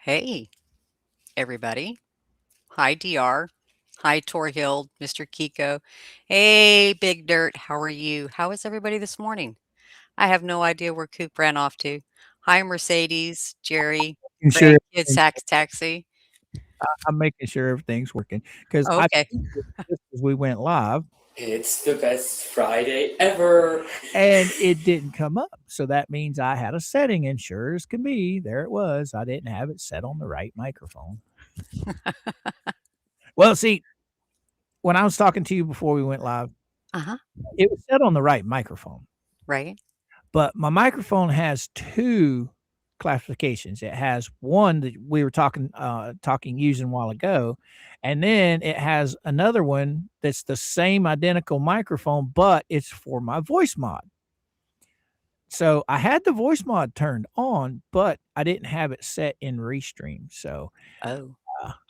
Hey, everybody. Hi, DR. Hi, Torhill, Mr. Kiko. Hey, Big Dirt. How are you? How is everybody this morning? I have no idea where Coop ran off to. Hi, Mercedes, Jerry, Making sure Grandkids everything's Taxi. I'm making sure everything's working because Oh, I okay. just as we went live It's the best Friday ever. and it didn't come up. So that means I had a setting, and sure as can be, there it was. I didn't have it set on the right microphone. Well, see, when I was talking to you before we went live, Uh-huh. it was set on the right microphone. Right. But my microphone has two classifications. It has one that we were talking using a while ago, and then it has another one that's the same identical microphone, but it's for my voice mod. So I had the voice mod turned on, but I didn't have it set in Restream. So Oh,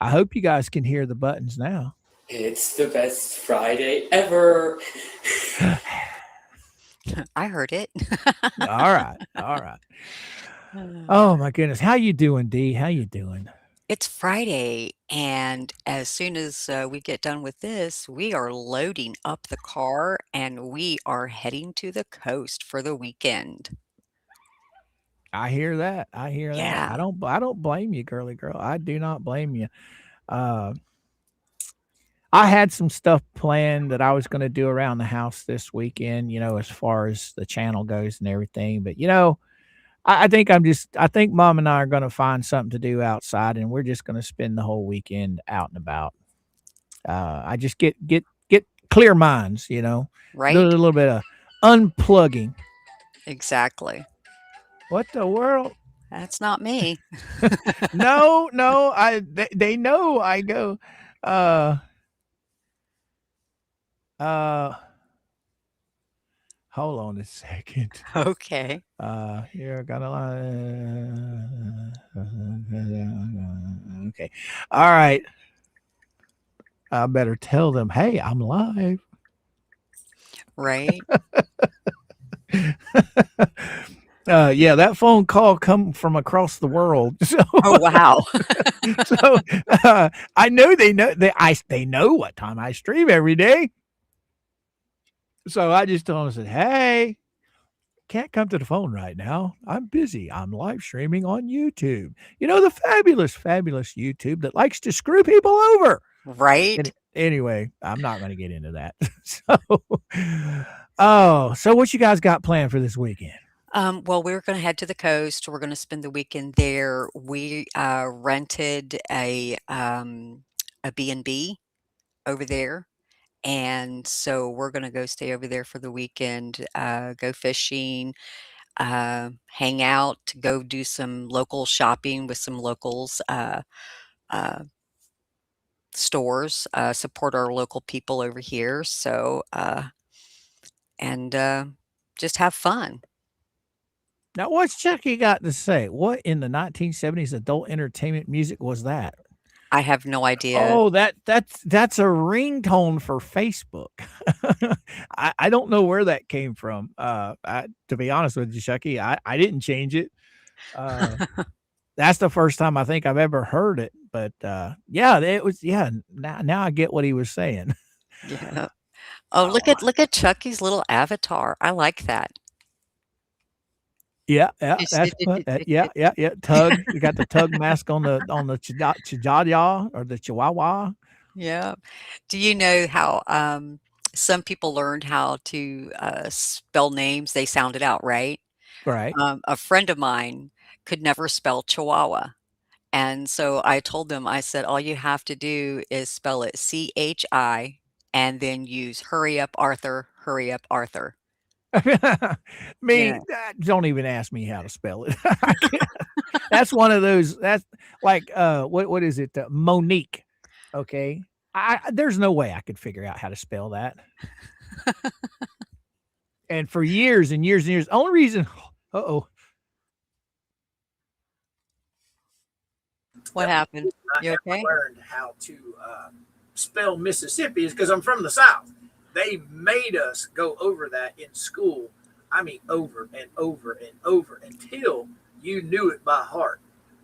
I hope you guys can hear the buttons now. It's the best Friday ever. I heard it. All right, all right. Uh, Oh my goodness, how you doing, D? How you doing? It's Friday, and as soon as we get done with this, we are loading up the car and we are heading to the coast for the weekend. I hear that. I hear that. Yeah. I don't blame you, girly girl. I do not blame you. Uh, I had some stuff planned that I was going to do around the house this weekend, as far as the channel goes and everything. But, I think mom and I are going to find something to do outside, and we're just going to spend the whole weekend out and about. I just get clear minds, do a Right? little bit of unplugging. Exactly. What the world? That's not me. No, no, they know I go, uh, uh, hold on a second. Okay. Here, got a lot. Okay. All right. I better tell them, hey, I'm live. Right? Yeah, that phone call come from across the world. So, Oh, wow. so I know they know what time I stream every day. So I just told them, I said, hey, can't come to the phone right now. I'm busy. I'm live streaming on YouTube. The fabulous, fabulous YouTube that likes to screw people over. Right? Anyway, I'm not going to get into that. So, so what you guys got planned for this weekend? Well, we're going to head to the coast. We're going to spend the weekend there. We rented a B&B over there. And so we're going to go stay over there for the weekend, go fishing, hang out, go do some local shopping with some locals, uh, stores, support our local people over here. And just have fun. Now, what's Chucky got to say? What in the 1970s adult entertainment music was that? I have no idea. Oh, that's a ringtone for Facebook. I don't know where that came from. To be honest with you, Chucky, I didn't change it. Uh, that's the first time I think I've ever heard it. But yeah, it was yeah. Now I get what he was saying. Yeah. Oh, Oh, look at Chucky's little avatar. I like that. yeah, yeah, It's that's what. Yeah, yeah, yeah. Tug, you got the tug mask on the chihuahua or the chihuahua. Yeah. Do you know how, some people learned how to, spell names? They sound it out, right? Right. A friend of mine could never spell Chihuahua, and so I told them, I said, "All you have to do is spell it CHI and then use hurry up, Arthur." Me, Yeah. don't even ask me how to spell it. I can't. That's one of those. That's like what is it? Monique. Okay. There's no way I could figure out how to spell that. And for years and years and years, only reason. Oh, What happened? I You ever okay? learned how to spell Mississippi is because I'm from the South. They made us go over that in school. I mean, over and over and over until you knew it by heart.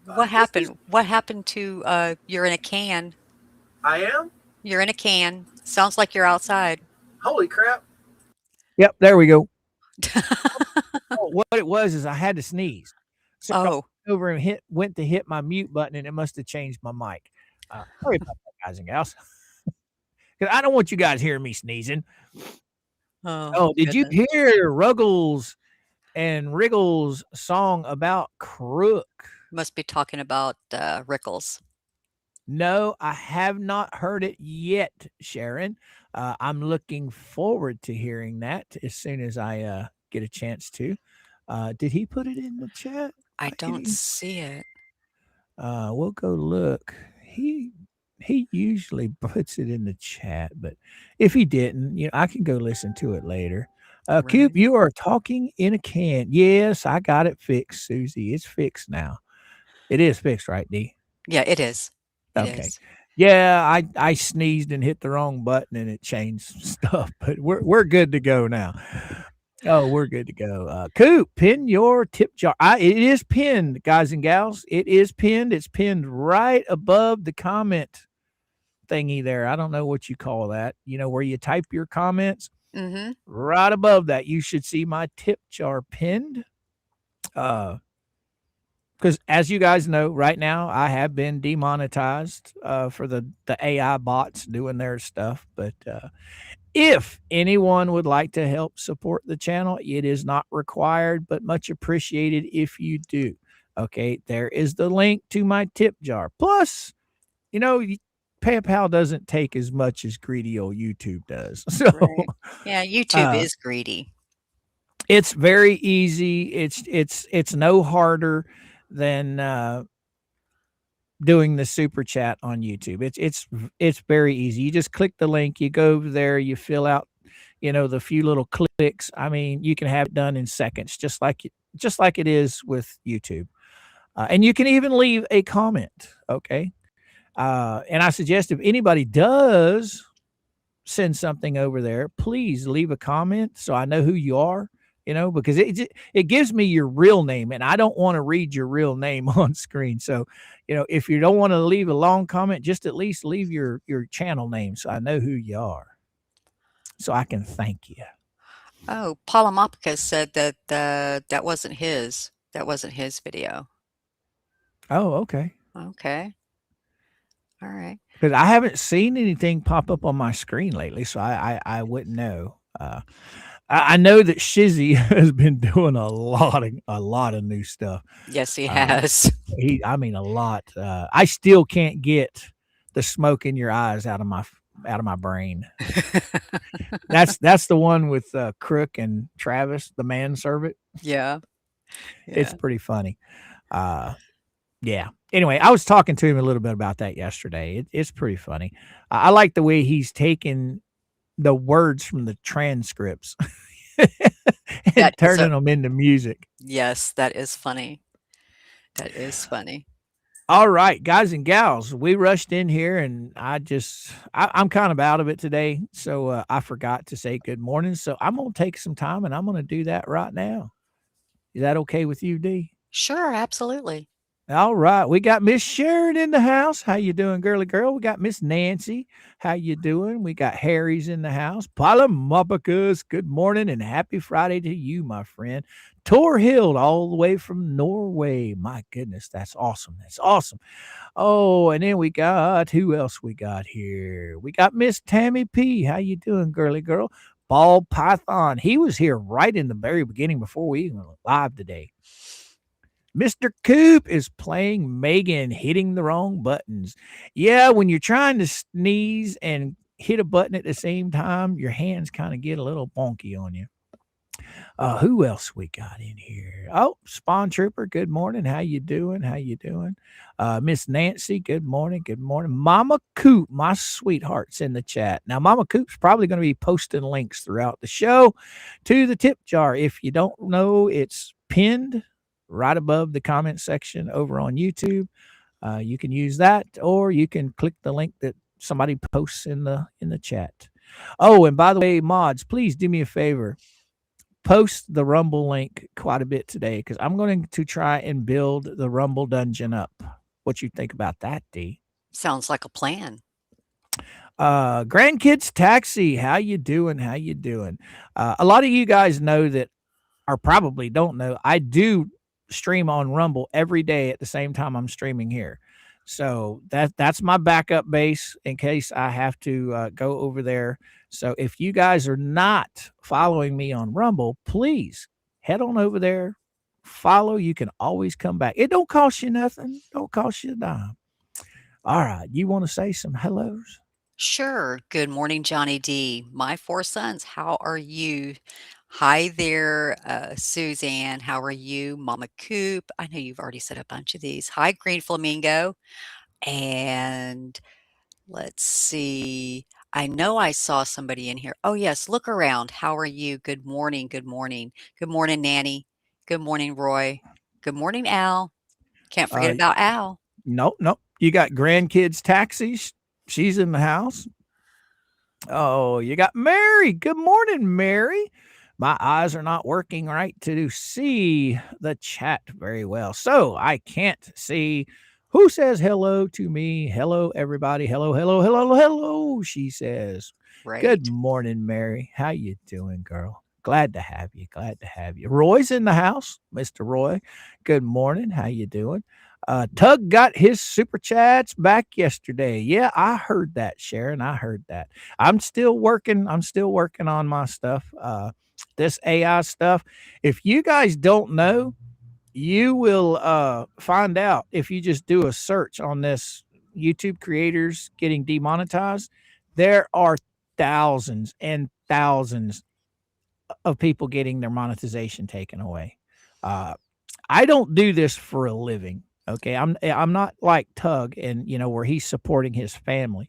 What This is. happened? What happened to you're in a can? I am. You're in a can. Sounds like you're outside. Holy crap! Yep, there we go. Oh, what it was is I had to sneeze. So I Oh, went over and went to hit my mute button, and it must have changed my mic. Sorry about that, guys and gals. Because I don't want you guys hearing me sneezing. oh Oh, did you goodness. hear Ruggles and Wriggles' song about Crook? Must be talking about Rickles. No, I have not heard it yet, Sharon. I'm looking forward to hearing that as soon as I get a chance to. Did he put it in the chat? I I can don't see it. we'll go look. He usually puts it in the chat, but if he didn't, I can go listen to it later. Coop, Right. you are talking in a can. Yes, I got it fixed, Susie. It's fixed now. It is fixed, right, D? Yeah, it is. It Okay. is. Yeah, I sneezed and hit the wrong button and it changed stuff, but we're good to go now. Oh, we're good to go. Coop, pin your tip jar. It is pinned, guys and gals. It is pinned. It's pinned right above the comment thingy there. I don't know what you call that. Where you type your comments. Mm-hmm. Right above that, you should see my tip jar pinned. Because as you guys know, right now I have been demonetized for the AI bots doing their stuff. But if anyone would like to help support the channel, it is not required, but much appreciated if you do. Okay, there is the link to my tip jar. Plus, PayPal doesn't take as much as greedy old YouTube does. So Right. Yeah, YouTube is greedy. it's very easy. It's no harder than doing the super chat on YouTube. It's very easy. You just click the link, you go over there, you fill out, the few little clicks. I mean, you can have it done in seconds, just like it is with YouTube. And you can even leave a comment. Okay. And I suggest if anybody does send something over there, please leave a comment so I know who you are. Because it gives me your real name, and I don't want to read your real name on screen. So, if you don't want to leave a long comment, just at least leave your channel name so I know who you are, so I can thank you. Oh, Polymopica said that that wasn't his. That wasn't his video. Oh, okay. Okay. All right. Because I haven't seen anything pop up on my screen lately, so I wouldn't know. I know that Shizzy has been doing a lot of new stuff. Yes, he has. I mean, a lot. I still can't get the smoke in your eyes out of my brain. That's the one with Crook and Travis, the manservant. Yeah. It's pretty funny. Yeah. Anyway, I was talking to him a little bit about that yesterday. It's pretty funny. I like the way he's taken the words from the transcripts and turning them into music. Yes, that is funny. That is funny. All right, guys and gals, we rushed in here and I'm kind of out of it today. So I forgot to say good morning. So I'm going to take some time and I'm going to do that right now. Is that okay with you, D? Sure, absolutely. All right, we got Miss Sharon in the house. How you doing, girly girl? We got Miss Nancy. How you doing? We got Harry's in the house. Palomopicus, good morning and happy Friday to you, my friend. Torhild, all the way from Norway. My goodness, that's awesome. That's awesome. Oh, and then we got, who else we got here? We got Miss Tammy P. How you doing, girly girl? Ball Python. He was here right in the very beginning before we even went live today. Mr. Coop is playing Megan, hitting the wrong buttons. Yeah, when you're trying to sneeze and hit a button at the same time, your hands kind of get a little bonky on you. Who else we got in here? Oh, Spawn Trooper, good morning. How you doing? How you doing? Miss Nancy, good morning. Good morning. Mama Coop, my sweetheart's in the chat. Now, Mama Coop's probably going to be posting links throughout the show to the tip jar. If you don't know, it's pinned right above the comment section over on YouTube. You can use that, or you can click the link that somebody posts in the chat. Oh, and by the way, mods, please do me a favor. post the Rumble link quite a bit today because I'm going to try and build the Rumble dungeon up. What you think about that, D? Sounds like a plan. Grandkids Taxi, how you doing? How you doing? A lot of you guys know that, or probably don't know, I do stream on Rumble every day at the same time I'm streaming here. So that's my backup base in case I have to go over there. So if you guys are not following me on Rumble, please head on over there, follow. You can always come back. It don't cost you nothing. Don't cost you a dime. All right. You want to say some hellos? Sure. Good morning, Johnny D. My four sons, how are you? Hi there, Suzanne. How are you? Mama Coop. I know you've already said a bunch of these. Hi, Green Flamingo. And let's see. I know I saw somebody in here. Oh, yes. Look around. How are you? Good morning. Good morning. Good morning, Nanny. Good morning, Roy. Good morning, Al. Can't forget Uh, about Al. nope. You got grandkids taxis. She's in the house. Oh, you got Mary. Good morning, Mary. My eyes are not working right to see the chat very well. So I can't see who says hello to me. Hello, everybody. Hello, hello, hello, hello. She says, good Right. morning, Mary. How you doing, girl? Glad to have you. Glad to have you. Roy's in the house. Mr. Roy. Good morning. How you doing? Tug got his super chats back yesterday. Yeah, I heard that, Sharon. I heard that. I'm still working on my stuff. This AI stuff. If you guys don't know, you will find out if you just do a search on this YouTube creators getting demonetized. There are thousands and thousands of people getting their monetization taken away. I don't do this for a living. Okay, I'm not like Tug, and where he's supporting his family.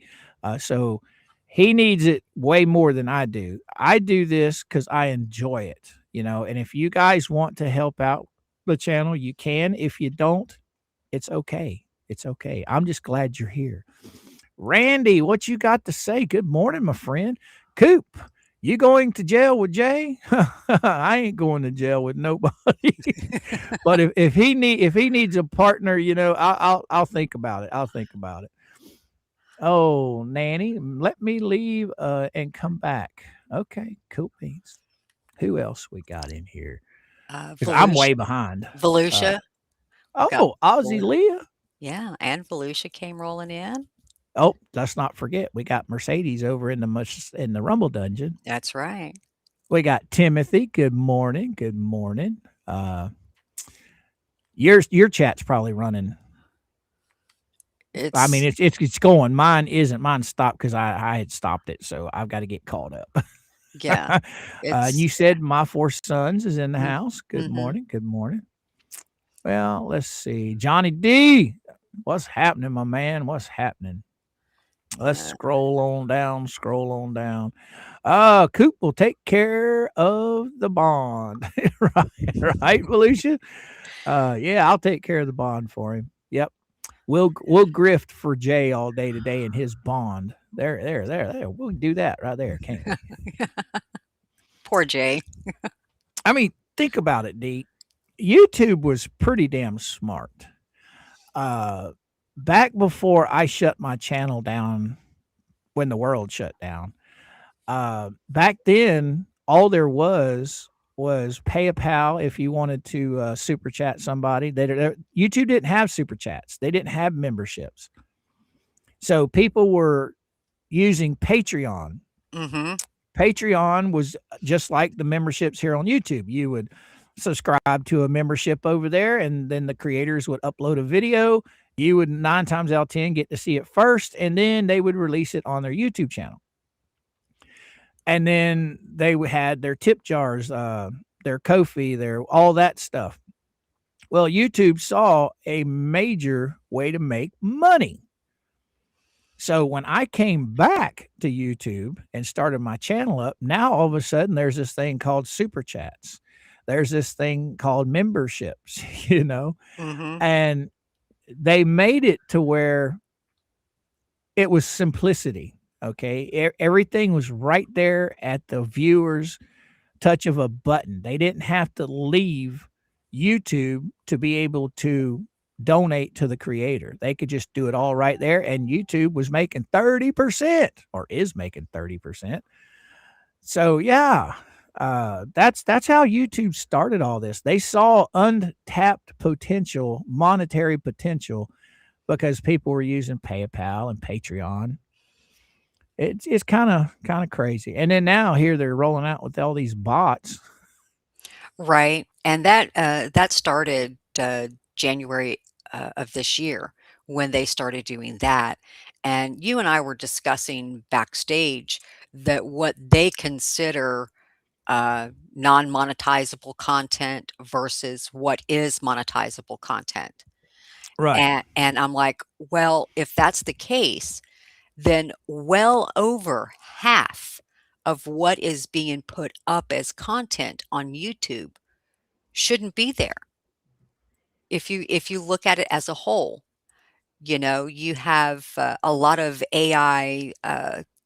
So he needs it way more than I do. I do this because I enjoy it. And if you guys want to help out the channel, you can. If you don't, it's okay. It's okay. I'm just glad you're here. Randy, what you got to say? Good morning, my friend. Coop, you going to jail with Jay? I ain't going to jail with nobody. But if he needs a partner, I'll think about it. I'll think about it. Oh, Nanny, let me leave and come back. Okay, cool beans. Who else we got in here? Because I'm way behind. Volusia. Aussie Leah. Yeah, and Volusia came rolling in. Oh, let's not forget we got Mercedes over in the Rumble dungeon. That's right. We got Timothy. Good morning. Good morning. Your chat's probably running. I mean, it's going. Mine isn't. Mine stopped because I had stopped it, so I've got to get caught up. Yeah. And you said my four sons is in the house. Good morning. Good morning. Well, let's see. Johnny D, what's happening, my man? What's happening? Let's scroll on down. Scroll on down. Coop will take care of the bond. right, Felicia? Yeah, I'll take care of the bond for him. Yep. We'll grift for Jay all day today in his bond. There. We'll do that right there, can't we? Poor Jay. I mean, think about it, D. YouTube was pretty damn smart. Back before I shut my channel down when the world shut down, back then, all there was pay a pal if you wanted to super chat somebody. YouTube didn't have super chats. They didn't have memberships. So people were using Patreon. Patreon was just like the memberships here on YouTube. You would subscribe to a membership over there, and then the creators would upload a video. You would 9 times out of 10 get to see it first, and then they would release it on their YouTube channel. And then they had their tip jars, their Ko-fi, their all that stuff. Well, YouTube saw a major way to make money. So when I came back to YouTube and started my channel up, now all of a sudden there's this thing called super chats. There's this thing called memberships, and they made it to where it was simplicity. Okay. Everything was right there at the viewer's touch of a button. They didn't have to leave YouTube to be able to donate to the creator. They could just do it all right there. And YouTube was making 30% or is making 30%. So yeah, that's how YouTube started all this. They saw untapped potential, monetary potential, because people were using PayPal and Patreon. It's kind of crazy. And then now here they're rolling out with all these bots. Right, and that started, January, of this year when they started doing that, and you and I were discussing backstage that what they consider, non-monetizable content versus what is monetizable content, Right. and I'm like, "Well, if that's the case, then well over half of what is being put up as content on YouTube shouldn't be there. If you look at it as a whole, you have, a lot of AI,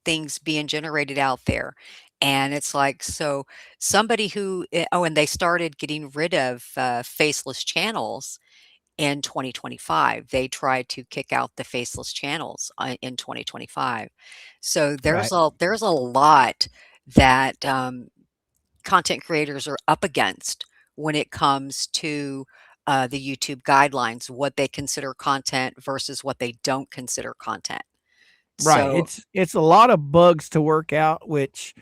things being generated out there, and it's like, so somebody who oh, and they started getting rid of, faceless channels in 2025. They tried to kick out the faceless channels, in 2025. So Right. there's a lot that, content creators are up against when it comes to the YouTube guidelines, what they consider content versus what they don't consider content. Right. So, It's a lot of bugs to work out, which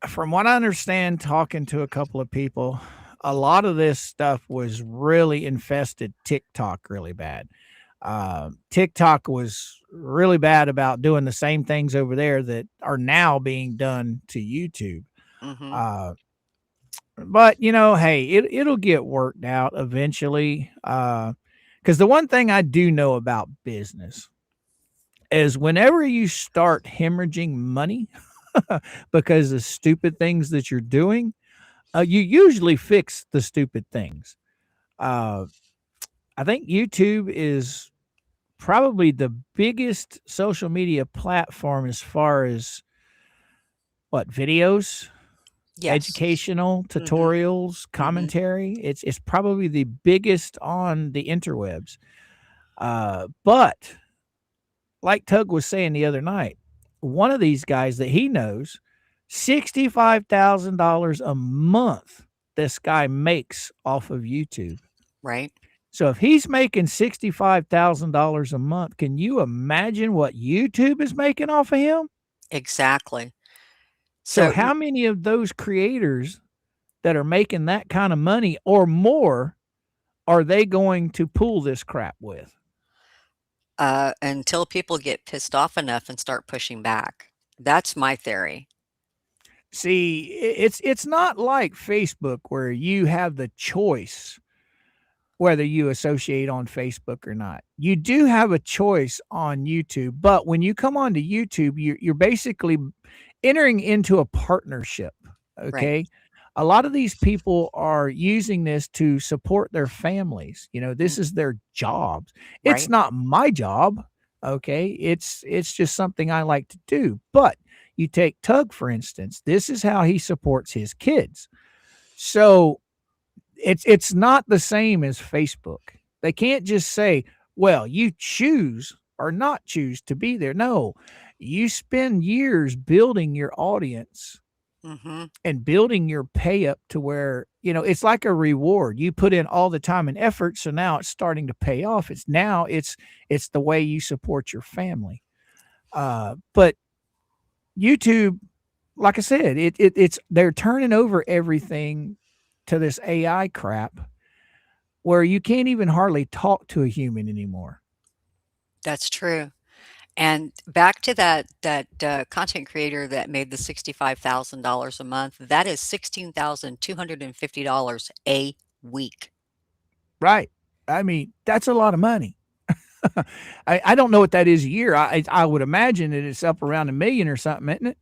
from what I understand, talking to a couple of people, a lot of this stuff was really infested TikTok really bad. TikTok was really bad about doing the same things over there that are now being done to YouTube. mhm, Uh, but hey, it'll get worked out eventually. Because the one thing I do know about business is whenever you start hemorrhaging money because of stupid things that you're doing, you usually fix the stupid things. Uh, I think YouTube is probably the biggest social media platform as far as what videos, yes. educational Mhm, tutorials, mhm, commentary. It's probably the biggest on the interwebs. But like Tug was saying the other night, one of these guys that he knows, $65,000 a month this guy makes off of YouTube. right, So if he's making $65,000 a month, can you imagine what YouTube is making off of him? exactly. So So, how many of those creators that are making that kind of money or more are they going to pull this crap with? until people get pissed off enough and start pushing back. That's my theory. See, it's not like Facebook where you have the choice whether you associate on Facebook or not. You do have a choice on YouTube, but when you come onto YouTube, you're basically entering into a partnership. Right, Okay. A lot of these people are using this to support their families. mm, This is their jobs. It's right, not my job. Okay. It's just something I like to do. But you take Tug, for instance, this is how he supports his kids. So it's not the same as Facebook. They can't just say, "Well, you choose or not choose to be there." No, you spend years building your audience mhm, and building your pay up to where, it's like a reward. You put in all the time and effort, so now it's starting to pay off. It's the way you support your family. But YouTube, like I said, it's they're turning over everything to this AI crap where you can't even hardly talk to a human anymore. that's true. And back to that, content creator that made the $65,000 a month, that is $16,250 a week. Right. I mean, that's a lot of money. I don't know what that is a year. I would imagine that it's up around 1 million or something, isn't it?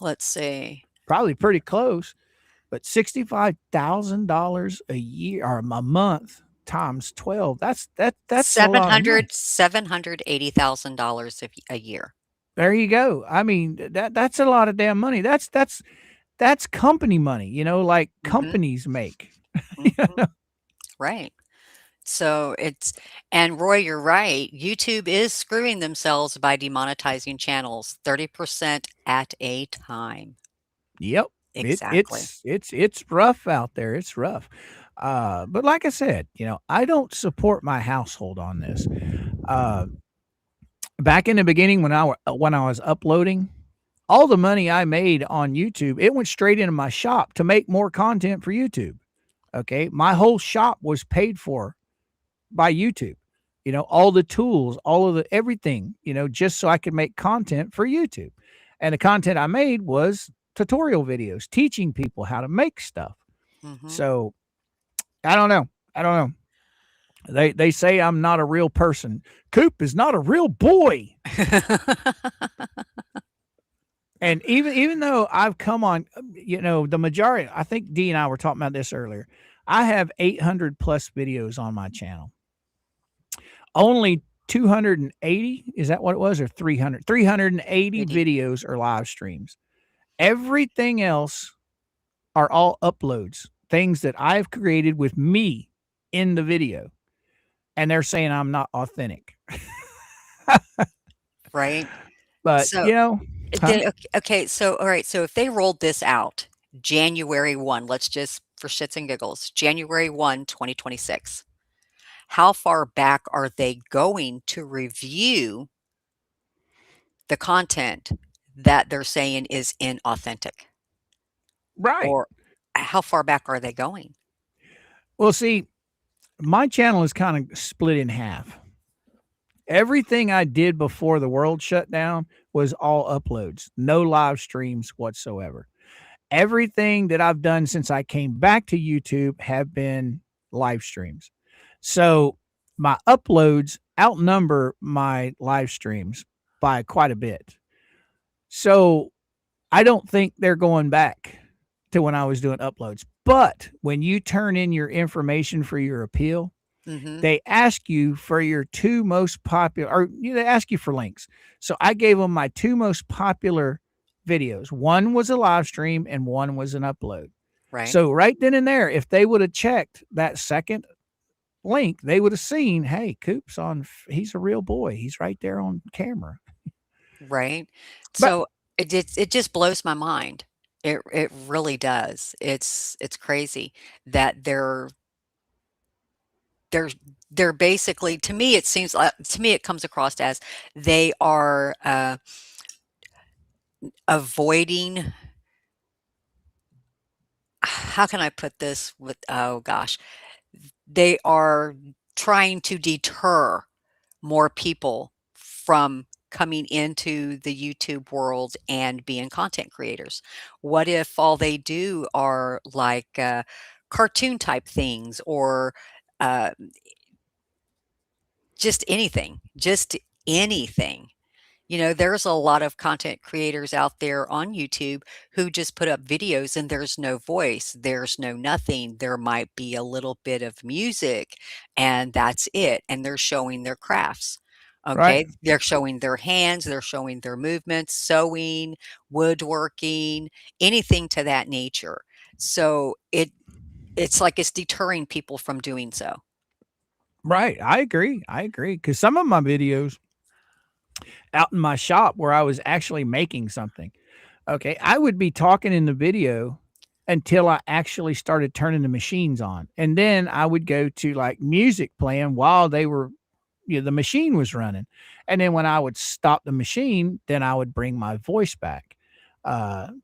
Let's see. Probably pretty close. But $65,000 a year or a month times 12. That's a lot of money. $780,000 a year. There you go. I mean, that's a lot of damn money. That's that's company money, like Mhm. companies make. You Mhm. know? Right. So it's and Roy, you're right. YouTube is screwing themselves by demonetizing channels 30% at a time. Yep. Exactly. It's rough out there. It's rough. But like I said, I don't support my household on this. Uh, Back in the beginning when I was uploading, all the money I made on YouTube, it went straight into my shop to make more content for YouTube. Okay. My whole shop was paid for by YouTube. All the tools, all of the everything, just so I could make content for YouTube. And the content I made was tutorial videos teaching people how to make stuff. Mhm. So I don't know. I don't know. They say I'm not a real person. Coop is not a real boy. And even though I've come on, the majority, I think D and I were talking about this earlier. I have 800 plus videos on my channel. Only 280, is that what it was, or 300? 380 Maybe. videos are live streams. Everything else are all uploads, things that I've created with me in the video. And they're saying I'm not authentic. Right? But, So huh? then okay, so all right, so if they rolled this out January 1, let's just for shits and giggles, January 1, 2026. How far back are they going to review the content that they're saying is inauthentic? Right. Or how far back are they going? Well, see, my channel is kind of split in half. Everything I did before the world shut down was all uploads, no live streams whatsoever. Everything that I've done since I came back to YouTube have been live streams. So my uploads outnumber my live streams by quite a bit. So I don't think they're going back to when I was doing uploads. But when you turn in your information for your appeal, Mhm. they ask you for your two most popular, or they ask you for links. So I gave them my two most popular videos. One was a live stream and one was an upload. Right. So right then and there, if they would have checked that second link, they would have seen, hey, Coop's on, he's a real boy. He's right there on camera. Right. But So it just blows my mind. It really does. It's crazy that they're they're basically to me it seems like to me it comes across as they are avoiding how can I put this with oh gosh, they are trying to deter more people from coming into the YouTube world and being content creators. What if all they do are like cartoon type things or uh, just anything, just anything? There's a lot of content creators out there on YouTube who just put up videos and there's no voice, there's no nothing. There might be a little bit of music and that's it. And they're showing their crafts. right, Okay. They're showing their hands, they're showing their movements, sewing, woodworking, anything to that nature. So it's like it's deterring people from doing so. right. I agree. I agree. Because some of my videos out in my shop where I was actually making something, okay, I would be talking in the video until I actually started turning the machines on. And then I would go to like music playing while they were, the machine was running. And then when I would stop the machine, then I would bring my voice back.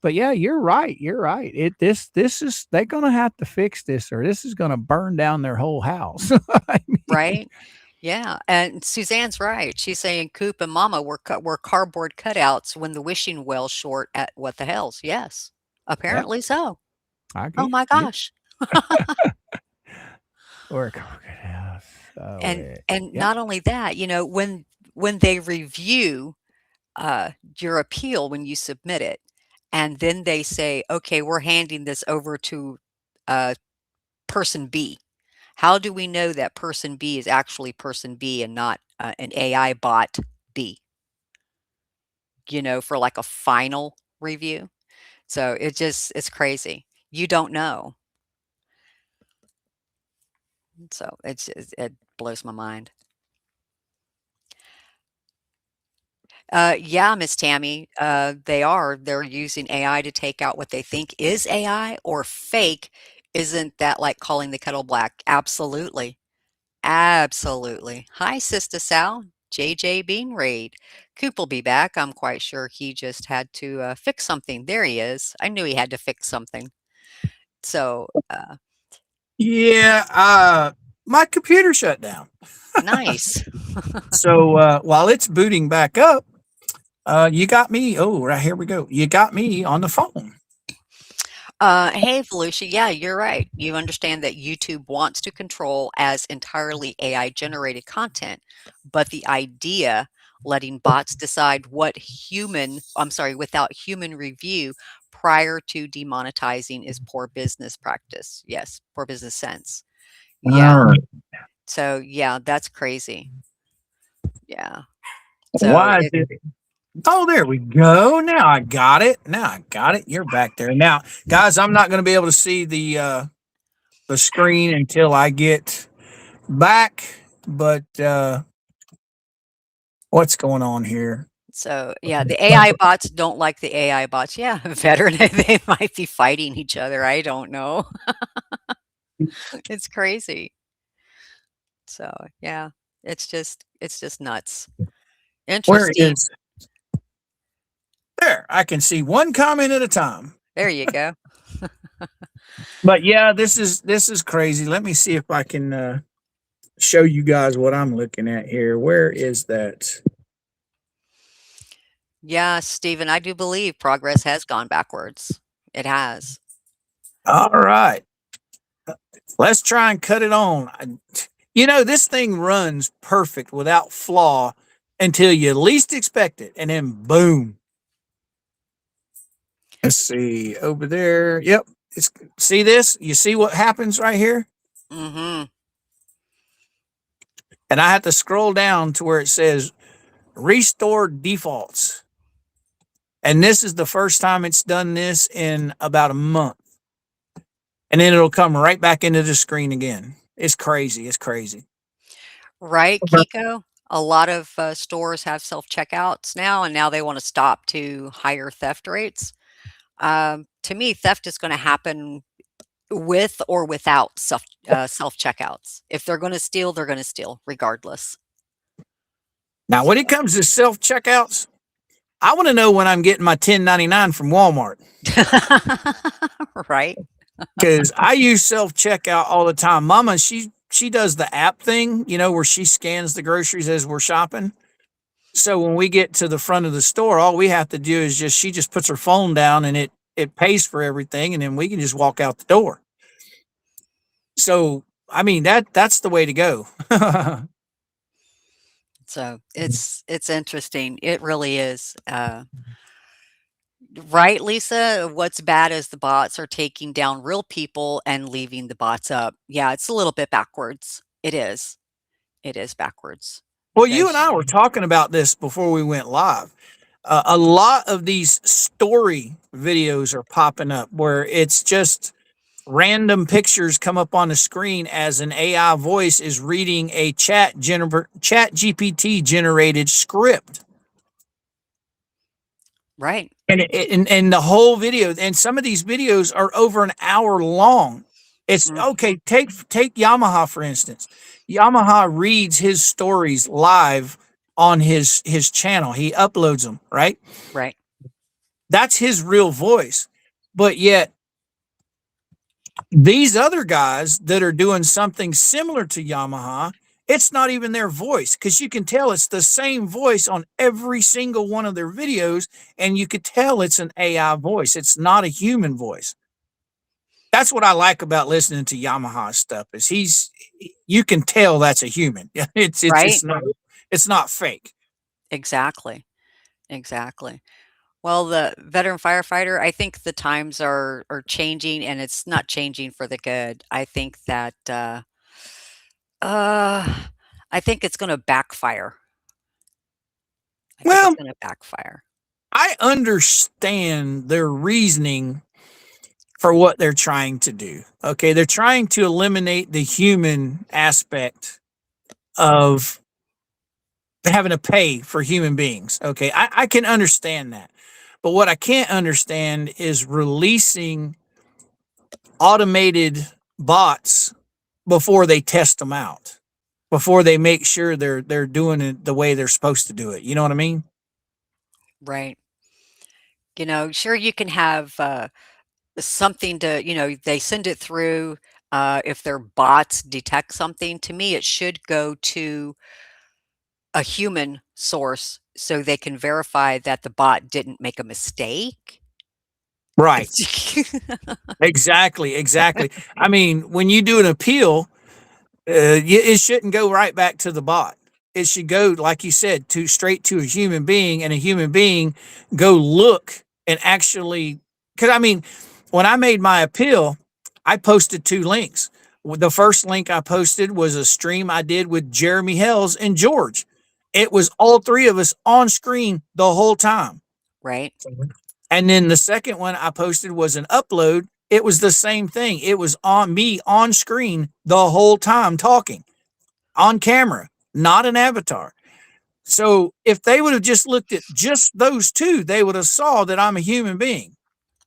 But yeah, you're right. You're right. This is, they're going to have to fix this or this is going to burn down their whole house. I mean, Right? Yeah, and Suzanne's right. She's saying Coop and Mama were cardboard cutouts when the wishing well short at WhatTheHales. Yes, yeah, apparently so. I Oh agree. my Yeah. gosh. Or a corporate house. Oh, And yeah. not only that, when they review your appeal when you submit it, and then they say, "Okay, we're handing this over to uh, person B." How do we know that person B is actually person B and not an AI bot B? For like a final review. So it's crazy. You don't know. So it blows my mind. Yeah, Miss Tammy, they are. They're using AI to take out what they think is AI or fake. Isn't that like calling the kettle black? Absolutely. Absolutely. Hi, Sister Sal. JJ Bean Raid. Coop will be back. I'm quite sure he just had to fix something. There he is. I knew he had to fix something. So, Yeah, my computer shut down. nice. So while it's booting back up, you got me. Oh, right here we go. You got me on the phone. Hey, Volusia. Yeah, you're right. You understand that YouTube wants to control as entirely AI generated content, but the idea letting bots decide what without human review prior to demonetizing is poor business practice. Yes, poor business sense. Yeah. All right. So, yeah, that's crazy. Yeah. So Why did it? Oh, there we go. Now I got it. Now I got it. You're back there. Now, guys, I'm not going to be able to see the screen until I get back. But what's going on here? So, yeah, the AI bots don't like the AI bots. Yeah, veteran, they might be fighting each other. I don't know. It's crazy. So, yeah, it's just nuts. Where Interesting. is there? I can see one comment at a time. There you go. But yeah, this is crazy. Let me see if I can show you guys what I'm looking at here. Where is that? Yeah, Stephen, I do believe progress has gone backwards. It has. All right. Let's try and cut it on. You know, this thing runs perfect without flaw until you least expect it. And then boom. Let's see over there. Yep. See this? You see what happens right here? Mhm. And I have to scroll down to where it says restore defaults. And this is the first time it's done this in about a month. And then it'll come right back into the screen again. It's crazy. It's crazy. Right, Kiko? A lot of stores have self-checkouts now, and now they want to stop to higher theft rates. To me, theft is going to happen with or without self-checkouts. If they're going to steal, they're going to steal regardless. Now, when it comes to self checkouts, I want to know when I'm getting my 10.99 from Walmart Right? because I use self checkout all the time. Mama, she does the app thing, you know, where she scans the groceries as we're shopping. So when we get to the front of the store, all we have to do is she just puts her phone down and it pays for everything, and then we can just walk out the door. So I mean that's the way to go. So it's interesting. It really is. Right, Lisa? What's bad is the bots are taking down real people and leaving the bots up. Yeah, it's a little bit backwards. It is. It is backwards. Well, you and Because I were talking about this before we went live. A lot of these story videos are popping up where it's just random pictures come up on the screen as an AI voice is reading a chat GPT generated script. right. And the whole video, and some of these videos are over an hour long. It's Mm, okay. Take Yamaha for instance. Yamaha reads his stories live on his channel. He uploads them, right? right. That's his real voice. But yet these other guys that are doing something similar to Yamaha, it's not even their voice because you can tell it's the same voice on every single one of their videos, and you could tell it's an AI voice. It's not a human voice. That's what I like about listening to Yamaha stuff is you can tell that's a human. Right? It's not fake. Exactly. Exactly. Well, the veteran firefighter, I think the times are changing and it's not changing for the good. Uh I think it's going to backfire. I think it's Well, going to backfire. I understand their reasoning for what they're trying to do. Okay, they're trying to eliminate the human aspect of having to pay for human beings. Okay, I can understand that. But what I can't understand is releasing automated bots before they test them out, before they make sure they're doing it the way they're supposed to do it. You know what I mean? Right. You know, sure, you can have something to, you know, they send it through. If their bots detect something, to me, it should go to a human source so they can verify that the bot didn't make a mistake. Right. It's Exactly. Exactly. I mean, when you do an appeal, it shouldn't go right back to the bot. It should go, like you said, to straight to a human being, and a human being go look and actually. Because I mean, when I made my appeal, I posted 2 links. The first link I posted was a stream I did with Jeremy Hells and George. It was all 3 of us on screen the whole time. right, And then the second one I posted was an upload. It was the same thing. It was on me on screen the whole time talking on camera, not an avatar. So if they would have just looked at just those 2, they would have saw that I'm a human being.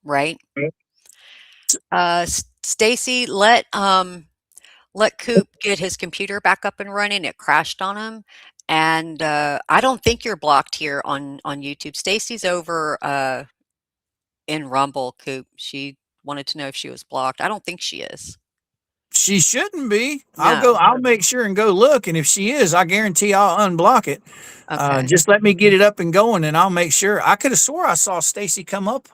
right. Right. Stacy, let Coop get his computer back up and running. It crashed on him. And I don't think you're blocked here on YouTube. Stacy's over in Rumble, Coop. She wanted to know if she was blocked. I don't think she is. She shouldn't be. No. I'll make sure and go look. And if she is, I guarantee I'll unblock it. Okay. Just let me get it up and going, and I'll make sure. I could have swore I saw Stacy come up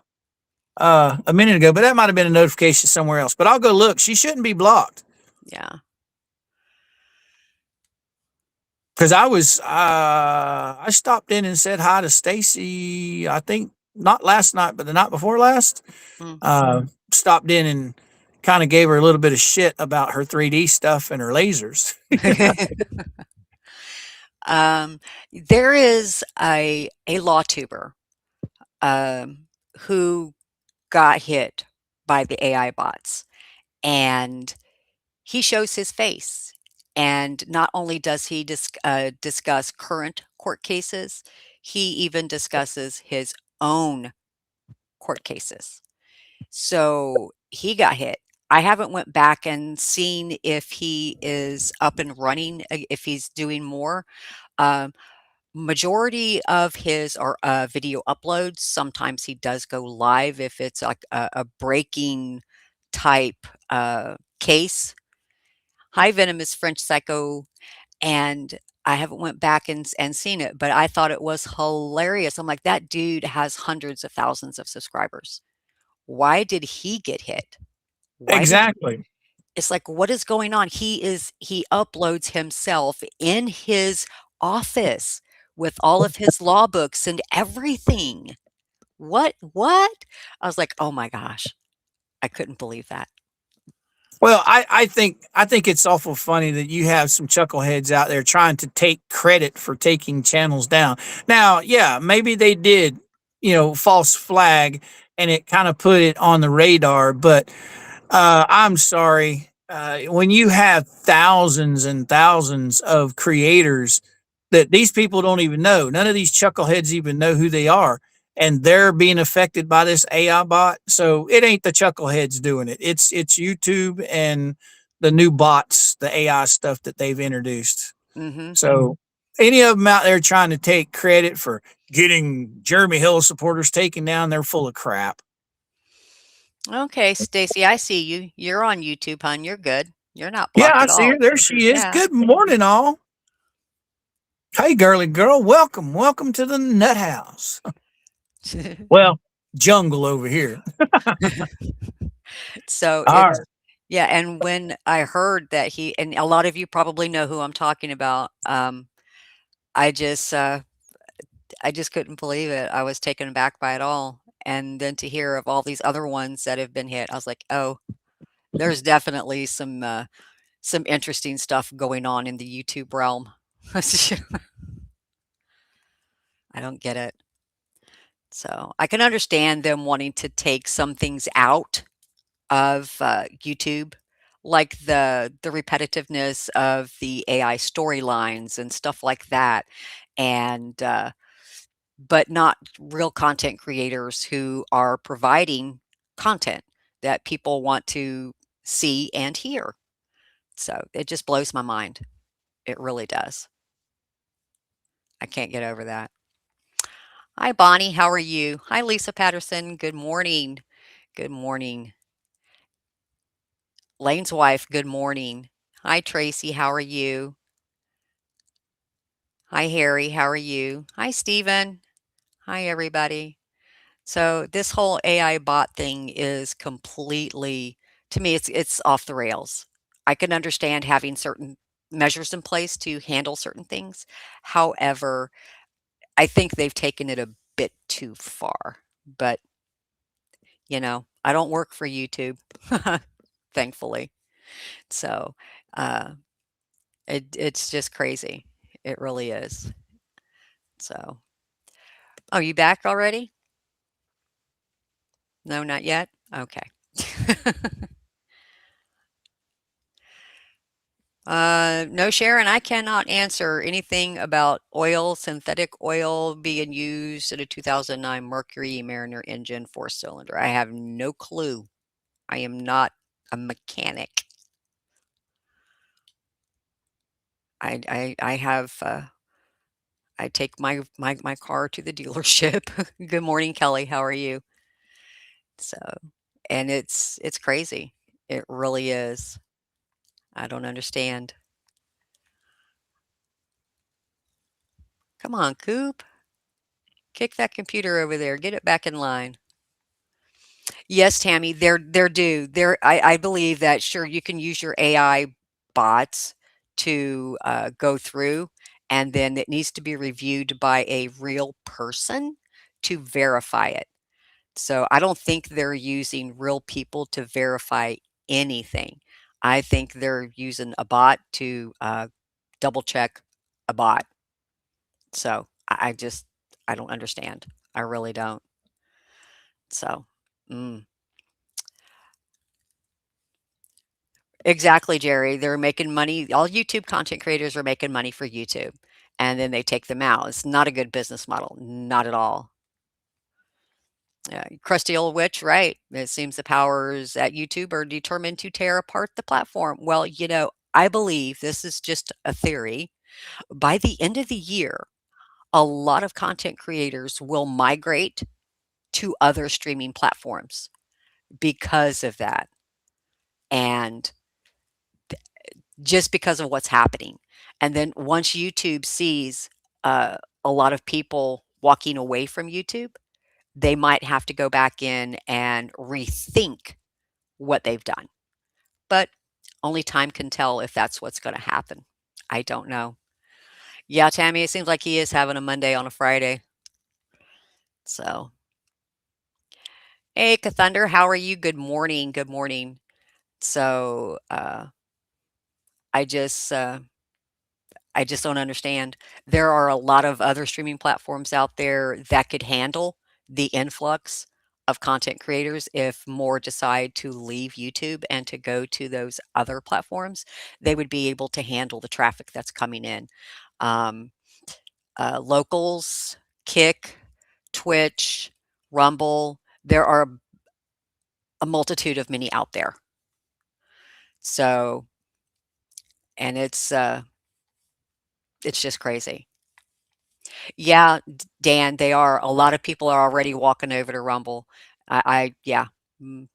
a minute ago, but that might have been a notification somewhere else. But I'll go look. She shouldn't be blocked. Yeah. Because I stopped in and said hi to Stacy. I think not last night, but the night before last. Mm. Stopped in and kind of gave her a little bit of shit about her 3D stuff and her lasers. There is a law tuber who got hit by the AI bots, and he shows his face. And not only does he discuss current court cases, he even discusses his own court cases. So he got hit. I haven't went back and seen if he is up and running, if he's doing more. Um, Majority of his are video uploads. Sometimes he does go live if it's like a breaking type case. High Venomous French Psycho, and I haven't went back and seen it, but I thought it was hilarious. I'm like, that dude has hundreds of thousands of subscribers. Why did he get hit? Why did Exactly. It's like, what is going on? He uploads himself in his office with all of his law books and everything. What? I was like, "Oh my gosh." I couldn't believe that. Well, I think it's awful funny that you have some chuckleheads out there trying to take credit for taking channels down. Now, yeah, maybe they did, false flag, and it kind of put it on the radar, but I'm sorry. When you have thousands and thousands of creators that these people don't even know, none of these chuckleheads even know who they are, and they're being affected by this AI bot. So it ain't the chuckleheads doing it. It's YouTube and the new bots, the AI stuff that they've introduced. Mhm. So any of them out there trying to take credit for getting Jeremy Hill supporters taken down, they're full of crap. Okay, Stacy, I see you. You're on YouTube, hon. You're good. You're not Yeah, blocked I at see her. all. There she is. Yeah. Good morning, all. Hey, girly girl. Welcome. Welcome to the nut house. Well, jungle over here. So All it's right. yeah, and when I heard that he and a lot of you probably know who I'm talking about, I just, uh, I just couldn't believe it. I was taken aback by it all, and then to hear of all these other ones that have been hit, I was like, "Oh, there's definitely some interesting stuff going on in the YouTube realm." I don't get it. So I can understand them wanting to take some things out of YouTube, like the repetitiveness of the AI storylines and stuff like that, and but not real content creators who are providing content that people want to see and hear. So it just blows my mind. It really does. I can't get over that. Hi, Bonnie. How are you? Hi, Lisa Patterson. Good morning. Good morning. Lane's wife, good morning. Hi, Tracy. How are you? Hi, Harry. How are you? Hi, Stephen. Hi, everybody. So this whole AI bot thing is completely, to me, it's off the rails. I can understand having certain measures in place to handle certain things. However, I think they've taken it a bit too far. But, I don't work for YouTube, thankfully. So, uh, it's just crazy. It really is. So, oh, you back already? No, not yet? Okay. No, Sharon, I cannot answer anything about oil, synthetic oil being used in a 2009 Mercury Mariner engine 4-cylinder. I have no clue. I am not a mechanic. I have I take my car to the dealership. Good morning, Kelly. How are you? So, and it's crazy. It really is. I don't understand. Come on, Coop. Kick that computer over there. Get it back in line. Yes, Tammy, they're due. I believe that sure you can use your AI bots to go through, and then it needs to be reviewed by a real person to verify it. So I don't think they're using real people to verify anything. I think they're using a bot to double check a bot. So I don't understand. I really don't. So, mm. Exactly, Jerry. They're making money. All YouTube content creators are making money for YouTube, and then they take them out. It's not a good business model, not at all. Crusty old witch, right? It seems the powers at YouTube are determined to tear apart the platform. Well, I believe this is just a theory. By the end of the year, a lot of content creators will migrate to other streaming platforms because of that. And just because of what's happening. And then once YouTube sees a lot of people walking away from YouTube, they might have to go back in and rethink what they've done. But only time can tell if that's what's going to happen. I don't know. Yeah, Tammy, it seems like he is having a Monday on a Friday. So, hey, Cathunder, how are you? Good morning. Good morning. So, I just I just don't understand. There are a lot of other streaming platforms out there that could handle the influx of content creators if more decide to leave YouTube and to go to those other platforms. They would be able to handle the traffic that's coming in. Um, Locals, Kick, Twitch, Rumble, there are a multitude of many out there. So, and it's just crazy. Yeah, Dan, they are. A lot of people are already walking over to Rumble. Yeah, mm,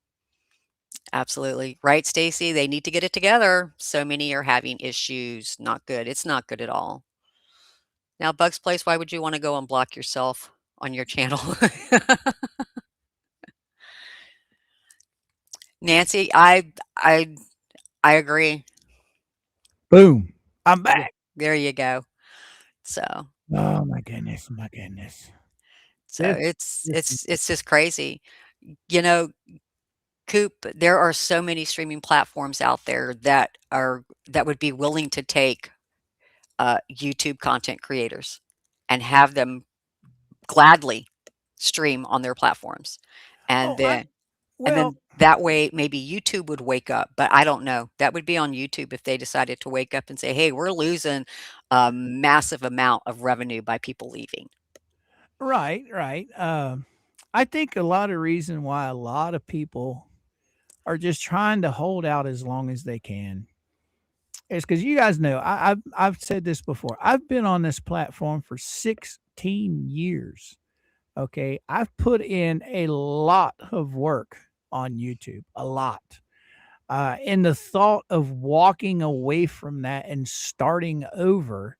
absolutely. Right, Stacy? They need to get it together. So many are having issues. Not good. It's not good at all. Now, Bugs Place, why would you want to go and block yourself on your channel? Nancy, I agree. Boom. I'm Yeah, back. there you go. So, Oh my goodness. My goodness. so This, it's this it's it's just crazy. You know, Coop, there are so many streaming platforms out there that would be willing to take YouTube content creators and have them gladly. stream on their platforms. And Oh, I then and well, then that way, maybe YouTube would wake up, but I don't know. That would be on YouTube if they decided to wake up and say, "Hey, we're losing a massive amount of revenue by people leaving." right, right. I think a lot of reason why a lot of people are just trying to hold out as long as they can is because you guys know I've said this before. I've been on this platform for 16 years. Okay, I've put in a lot of work on YouTube, a lot. And the thought of walking away from that and starting over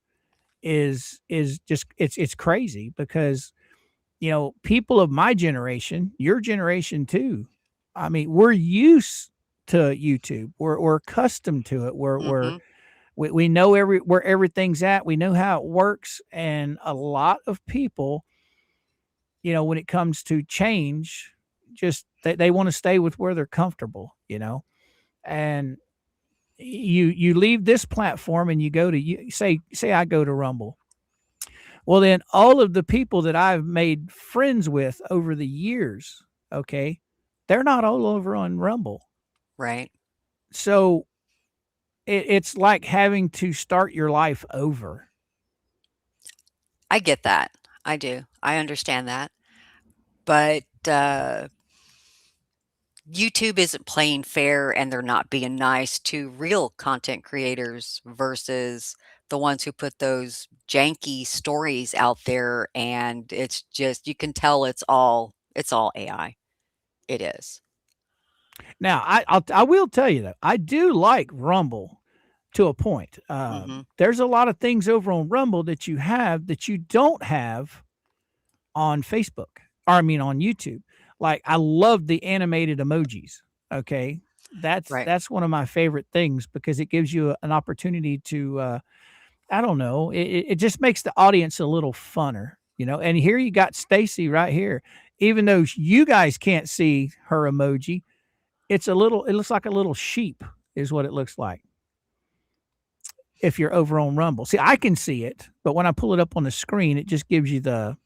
is just it's crazy because people of my generation, your generation too. I mean, we're used to YouTube. We're accustomed to it. Mhm. We know where everything's at. We know how it works, and a lot of people, when it comes to change, just they want to stay with where they're comfortable. And you leave this platform and you go to you say I go to Rumble. Well, then all of the people that I've made friends with over the years, okay, they're not all over on Rumble. Right. So it's like having to start your life over. I get that. I do. I understand that. But, YouTube isn't playing fair and they're not being nice to real content creators versus the ones who put those janky stories out there, and it's just you can tell it's all AI. It is. Now, I will tell you though, I do like Rumble to a point. Mhm. There's a lot of things over on Rumble that you have that you don't have on Facebook, or I mean on YouTube. Like I love the animated emojis. Okay. Right. That's one of my favorite things because it gives you an opportunity to I don't know, it just makes the audience a little funner. And here you got Stacy right here. Even though you guys can't see her emoji, it looks like a little sheep is what it looks like if you're over on Rumble. See, I can see it, but when I pull it up on the screen, it just gives you the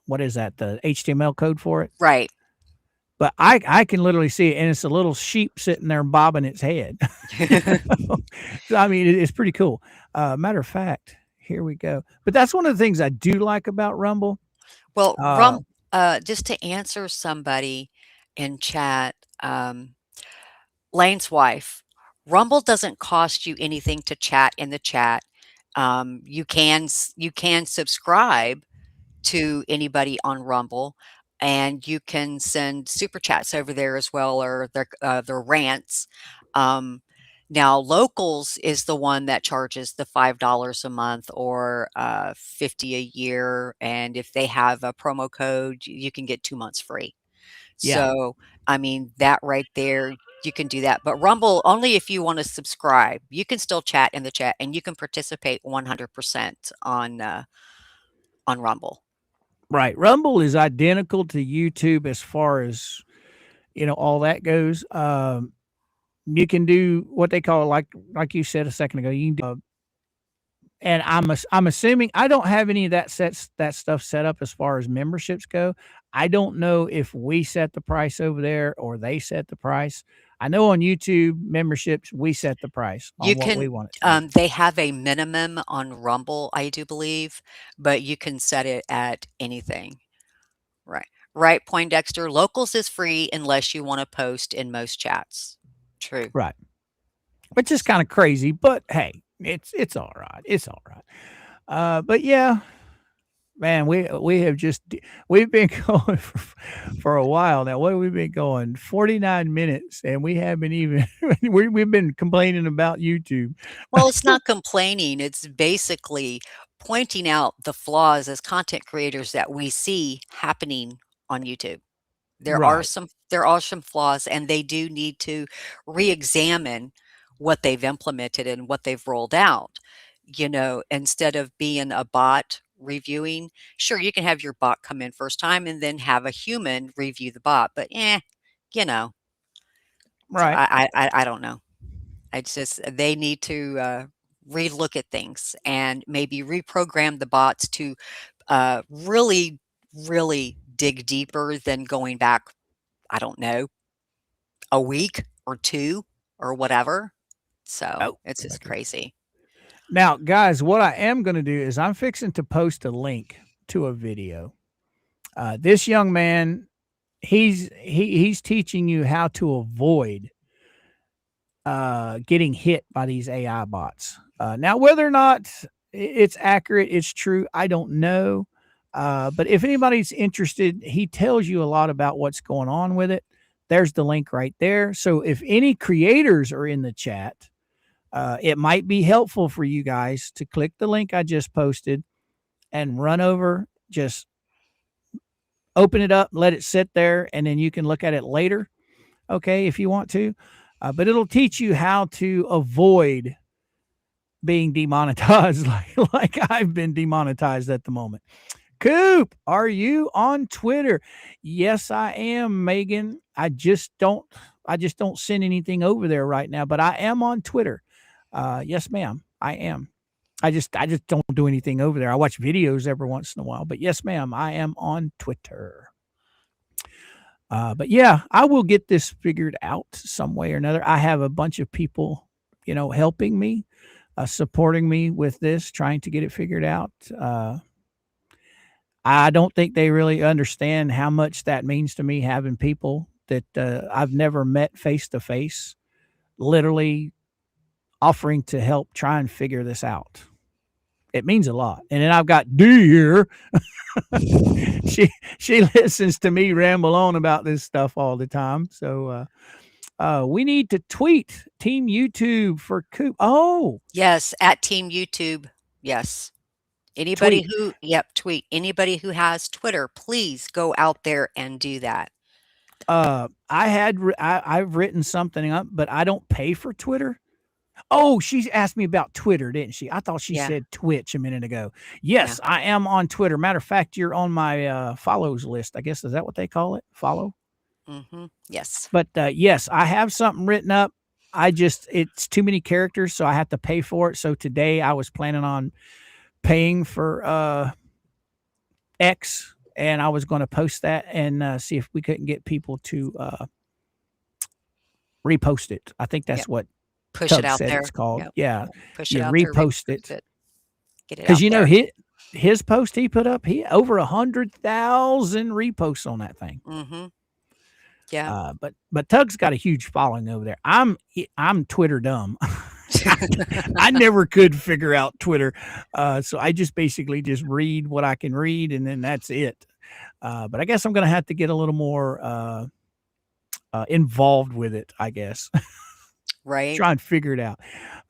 what is that, the HTML code for it? Right. But I can literally see it, and it's a little sheep sitting there bobbing its head. So, I mean, it's pretty cool. Matter of fact, here we go. But that's one of the things I do like about Rumble. Well, Uh, just to answer somebody in chat, Lane's wife, Rumble doesn't cost you anything to chat in the chat. You can subscribe to anybody on Rumble, and you can send super chats over there as well, or their rants. Um, Now, Locals is the one that charges the $5 a month or 50 a year, and if they have a promo code, you can get 2 months free. yeah. So, I mean, that right there, you can do that. But Rumble, only if you want to subscribe. You can still chat in the chat, and you can participate 100% on Rumble. Right. Rumble is identical to YouTube as far as, all that goes. You can do what they call like you said a second ago, you can do and I'm assuming I don't have any of that stuff set up as far as memberships go. I don't know if we set the price over there or they set the price. I know on YouTube memberships, we set the price You on what we can, want it to be. they have a minimum on Rumble, I do believe, but you can set it at anything. Right. Right, Poindexter. Locals is free unless you want to post in most chats. True. Right. Which is kind of crazy, but hey, it's all right. It's all right. But yeah, man, we have we've been going for a while now. What have we been going? 49 minutes, and we haven't even we've been complaining about YouTube. Well, it's not complaining. It's basically pointing out the flaws as content creators that we see happening on YouTube. Right. There are some flaws, and they do need to re-examine what they've implemented and what they've rolled out. Instead of being a bot reviewing, sure, you can have your bot come in first time and then have a human review the bot, but you know, so Right. I don't know. It's just they need to relook at things and maybe reprogram the bots to really, really dig deeper than going back, I don't know, a week or 2 or whatever. So, Oh, it's go just back here. crazy. Now, guys, what I am going to do is I'm fixing to post a link to a video. This young man, he's teaching you how to avoid getting hit by these AI bots. Now, whether or not it's accurate, it's true, I don't know. But if anybody's interested, he tells you a lot about what's going on with it. There's the link right there. So if any creators are in the chat, it might be helpful for you guys to click the link I just posted and run over, just open it up, let it sit there, and then you can look at it later, okay, if you want to. But it'll teach you how to avoid being demonetized like I've been demonetized at the moment. Coop, are you on Twitter? Yes, I am, Megan. I just don't send anything over there right now, but I am on Twitter. Yes, ma'am, I am. I just don't do anything over there. I watch videos every once in a while, but yes, ma'am, I am on Twitter. But yeah, I will get this figured out some way or another. I have a bunch of people, helping me, supporting me with this, trying to get it figured out. I don't think they really understand how much that means to me, having people that I've never met face to face, literally offering to help try and figure this out. It means a lot. And then I've got Dee here. she listens to me ramble on about this stuff all the time. So we need to tweet Team YouTube for Coop. Oh, Yes, at Team YouTube. Yes. Anybody who tweet. Anybody who has Twitter, please go out there and do that. I've written something up, but I don't pay for Twitter. Oh, she asked me about Twitter, didn't she? I thought she said Twitch a minute ago. Yes, I am on Twitter. Matter of fact, you're on my follows list. I guess, is that what they call it? Follow? Yes. But yes, I have something written up. It's too many characters, so I have to pay for it. So today I was planning on paying for X, and I was going to post that and see if we couldn't get people to repost it. I think that's what push Tug it out said there. it's called. Yeah. Push it out repost there, it. Get it because out his post he put up, he over 100,000 reposts on that thing. Yeah. But Tug's got a huge following over there. I'm Twitter dumb. I never could figure out Twitter. So I just basically just read what I can read, and then that's it. But I guess I'm going to have to get a little more involved with it, I guess. Right. Try and figure it out.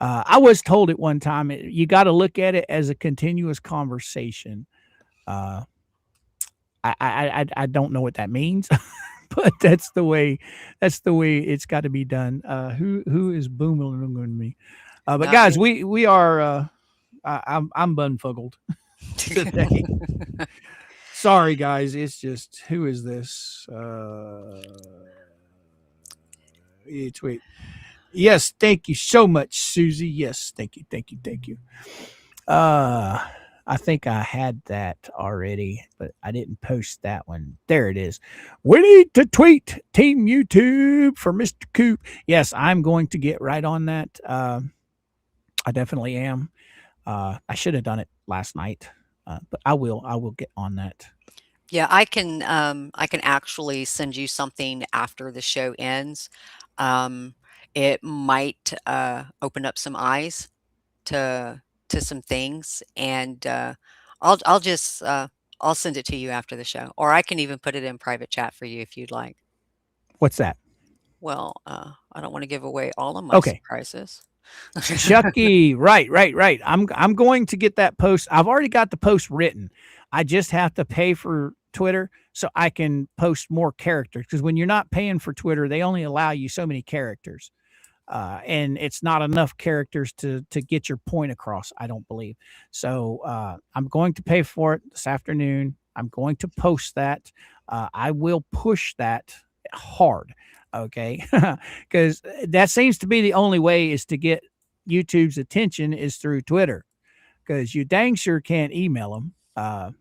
I was told at one time, you got to look at it as a continuous conversation. I don't know what that means, but that's the way it's got to be done. Who is booming on me? But Not guys, me. we are, I'm bunfuggled today. Sorry guys. It's just, who is this? Tweet. Yes, thank you so much, Susie. Yes, thank you. I think I had that already, but I didn't post that one. There it is. We need to tweet Team YouTube for Mr. Coop. Yes, I'm going to get right on that. I definitely am. I should have done it last night, but I will get on that. Yeah, I can actually send you something after the show ends. It might open up some eyes to some things, and I'll just I'll send it to you after the show, or I can even put it in private chat for you if you'd like. What's that? Well, I don't want to give away all of my surprises. Chucky, right. I'm going to get that post. I've already got the post written. I just have to pay for Twitter so I can post more characters, because when you're not paying for Twitter, they only allow you so many characters. And it's not enough characters to get your point across, I don't believe. So I'm going to pay for it this afternoon. I'm going to post that. I will push that hard, okay? Because that seems to be the only way is to get YouTube's attention is through Twitter, because you dang sure can't email them.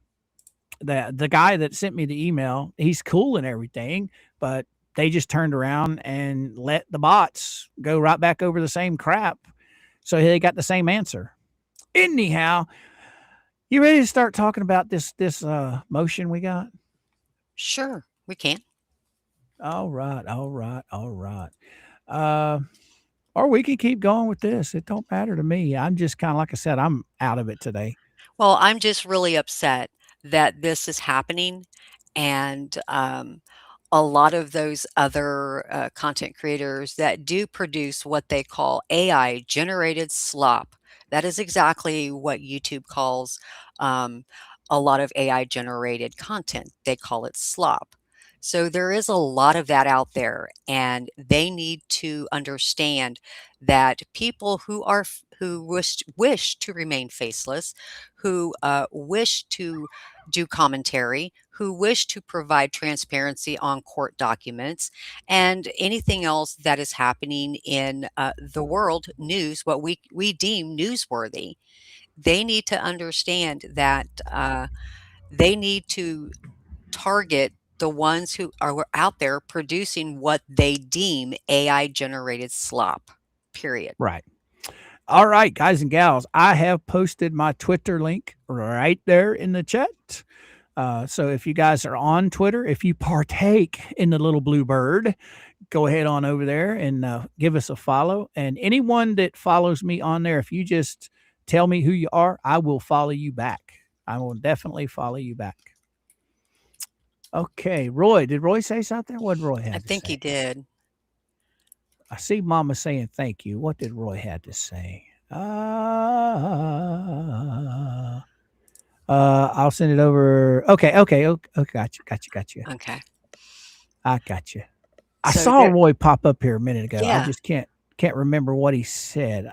the guy that sent me the email, he's cool and everything, but they just turned around and let the bots go right back over the same crap. So they got the same answer. Anyhow, you ready to start talking about this motion we got? Sure, we can. All right, all right, all right. Uh, or we can keep going with this. It don't matter to me. I'm just kind of like I said, I'm out of it today. Well, I'm just really upset that this is happening, and a lot of those other content creators that do produce what they call AI generated slop. That is exactly what YouTube calls um, a lot of AI generated content. They call it slop. So there is a lot of that out there, and they need to understand that people who wish to remain faceless, who wish to do commentary, who wish to provide transparency on court documents and anything else that is happening in the world news, what we deem newsworthy. They need to understand that they need to target the ones who are out there producing what they deem AI generated slop, period. Right. All right, guys and gals, I have posted my Twitter link right there in the chat. So if you guys are on Twitter, if you partake in the little blue bird, go ahead on over there and give us a follow. And anyone that follows me on there, if you just tell me who you are, I will follow you back. I will definitely follow you back. Okay, Roy, did Roy say something? What did Roy have I to think say? he did. I see Mama saying thank you. What did Roy have to say? I'll send it over. Okay, got you. Okay. I got you. I So saw Roy pop up here a minute ago. I yeah. just can't remember what he said.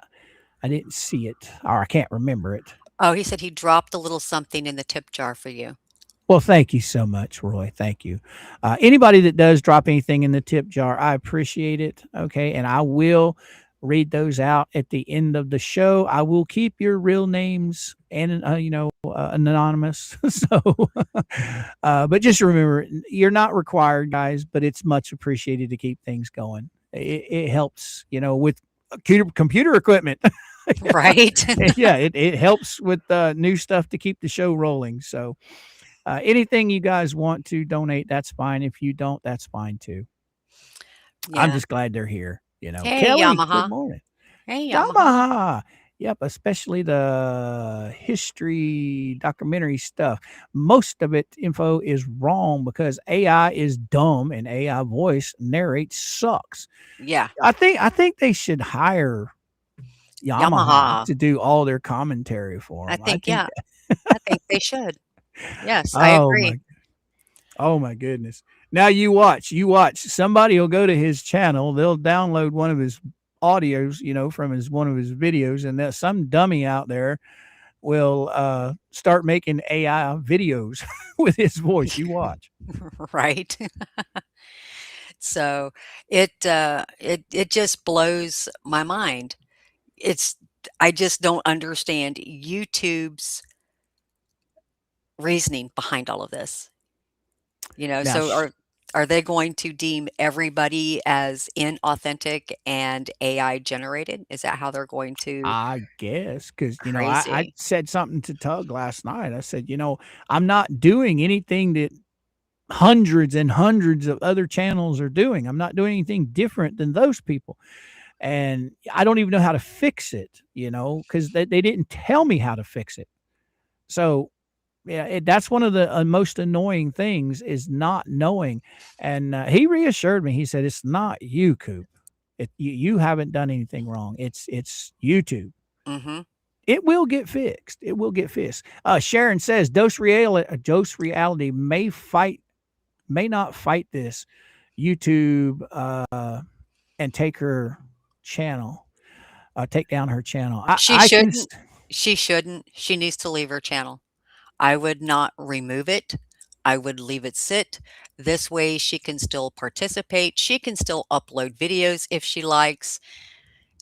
I didn't see it, or I can't remember it. Oh, he said he dropped a little something in the tip jar for you. Well, thank you so much, Roy. Thank you. Anybody that does drop anything in the tip jar, I appreciate it. Okay, and I will read those out at the end of the show. I will keep your real names and anonymous. So, but just remember, you're not required, guys, but it's much appreciated to keep things going. It helps, with computer equipment. Right. Yeah, it helps with new stuff to keep the show rolling. So. Anything you guys want to donate, that's fine. If you don't, that's fine too. I'm Yeah. just glad they're here. Hey, Kelly, good Yamaha. morning. Hey, Yamaha. Yamaha. Yep, especially the history documentary stuff. Most of it info is wrong because AI is dumb and AI voice narrates sucks. Yeah. I think they should hire Yamaha Yamaha. to do all their commentary for I them. think, yeah. I think they should. Yes, I Oh agree. my Oh my goodness. Now you watch. Somebody will go to his channel, they'll download one of his audios, from one of his videos, and that some dummy out there will start making AI videos with his voice. You watch. Right. So it just blows my mind. I just don't understand YouTube's reasoning behind all of this. Now So are they going to deem everybody as inauthentic and AI generated? Is that how they're going to? I guess because I Crazy. said something to Tug last night. I said, I'm not doing anything that hundreds and hundreds of other channels are doing. I'm not doing anything different than those people. And I don't even know how to fix it, because they didn't tell me how to fix it. So, yeah, that's one of the most annoying things is not knowing. And he reassured me. He said, "It's not you, Coop. You haven't done anything wrong. It's YouTube. Mm-hmm. It will get fixed. It will get fixed." Sharon says, Dose Reality may not fight this YouTube and take her channel, take down her channel. She I can. shouldn't. She shouldn't. She needs to leave her channel. I would not remove it. I would leave it sit. This way she can still participate. She can still upload videos if she likes.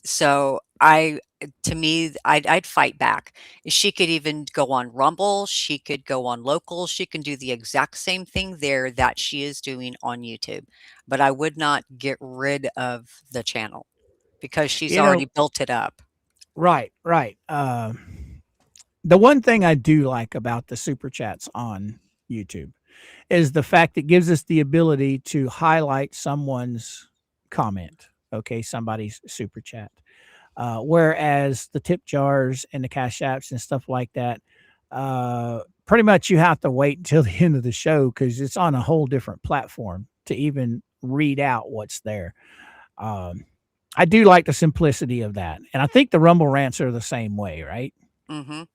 So I to me, I'd fight back. She could even go on Rumble, she could go on Local, she can do the exact same thing there that she is doing on YouTube, but I would not get rid of the channel because she's You know, already built it up. right, right. The one thing I do like about the super chats on YouTube is the fact it gives us the ability to highlight someone's comment. Okay, somebody's super chat. Whereas the tip jars and the cash apps and stuff like that, pretty much you have to wait until the end of the show because it's on a whole different platform to even read out what's there. Um, I do like the simplicity of that. And I think the Rumble rants are the same way, right? Mhm.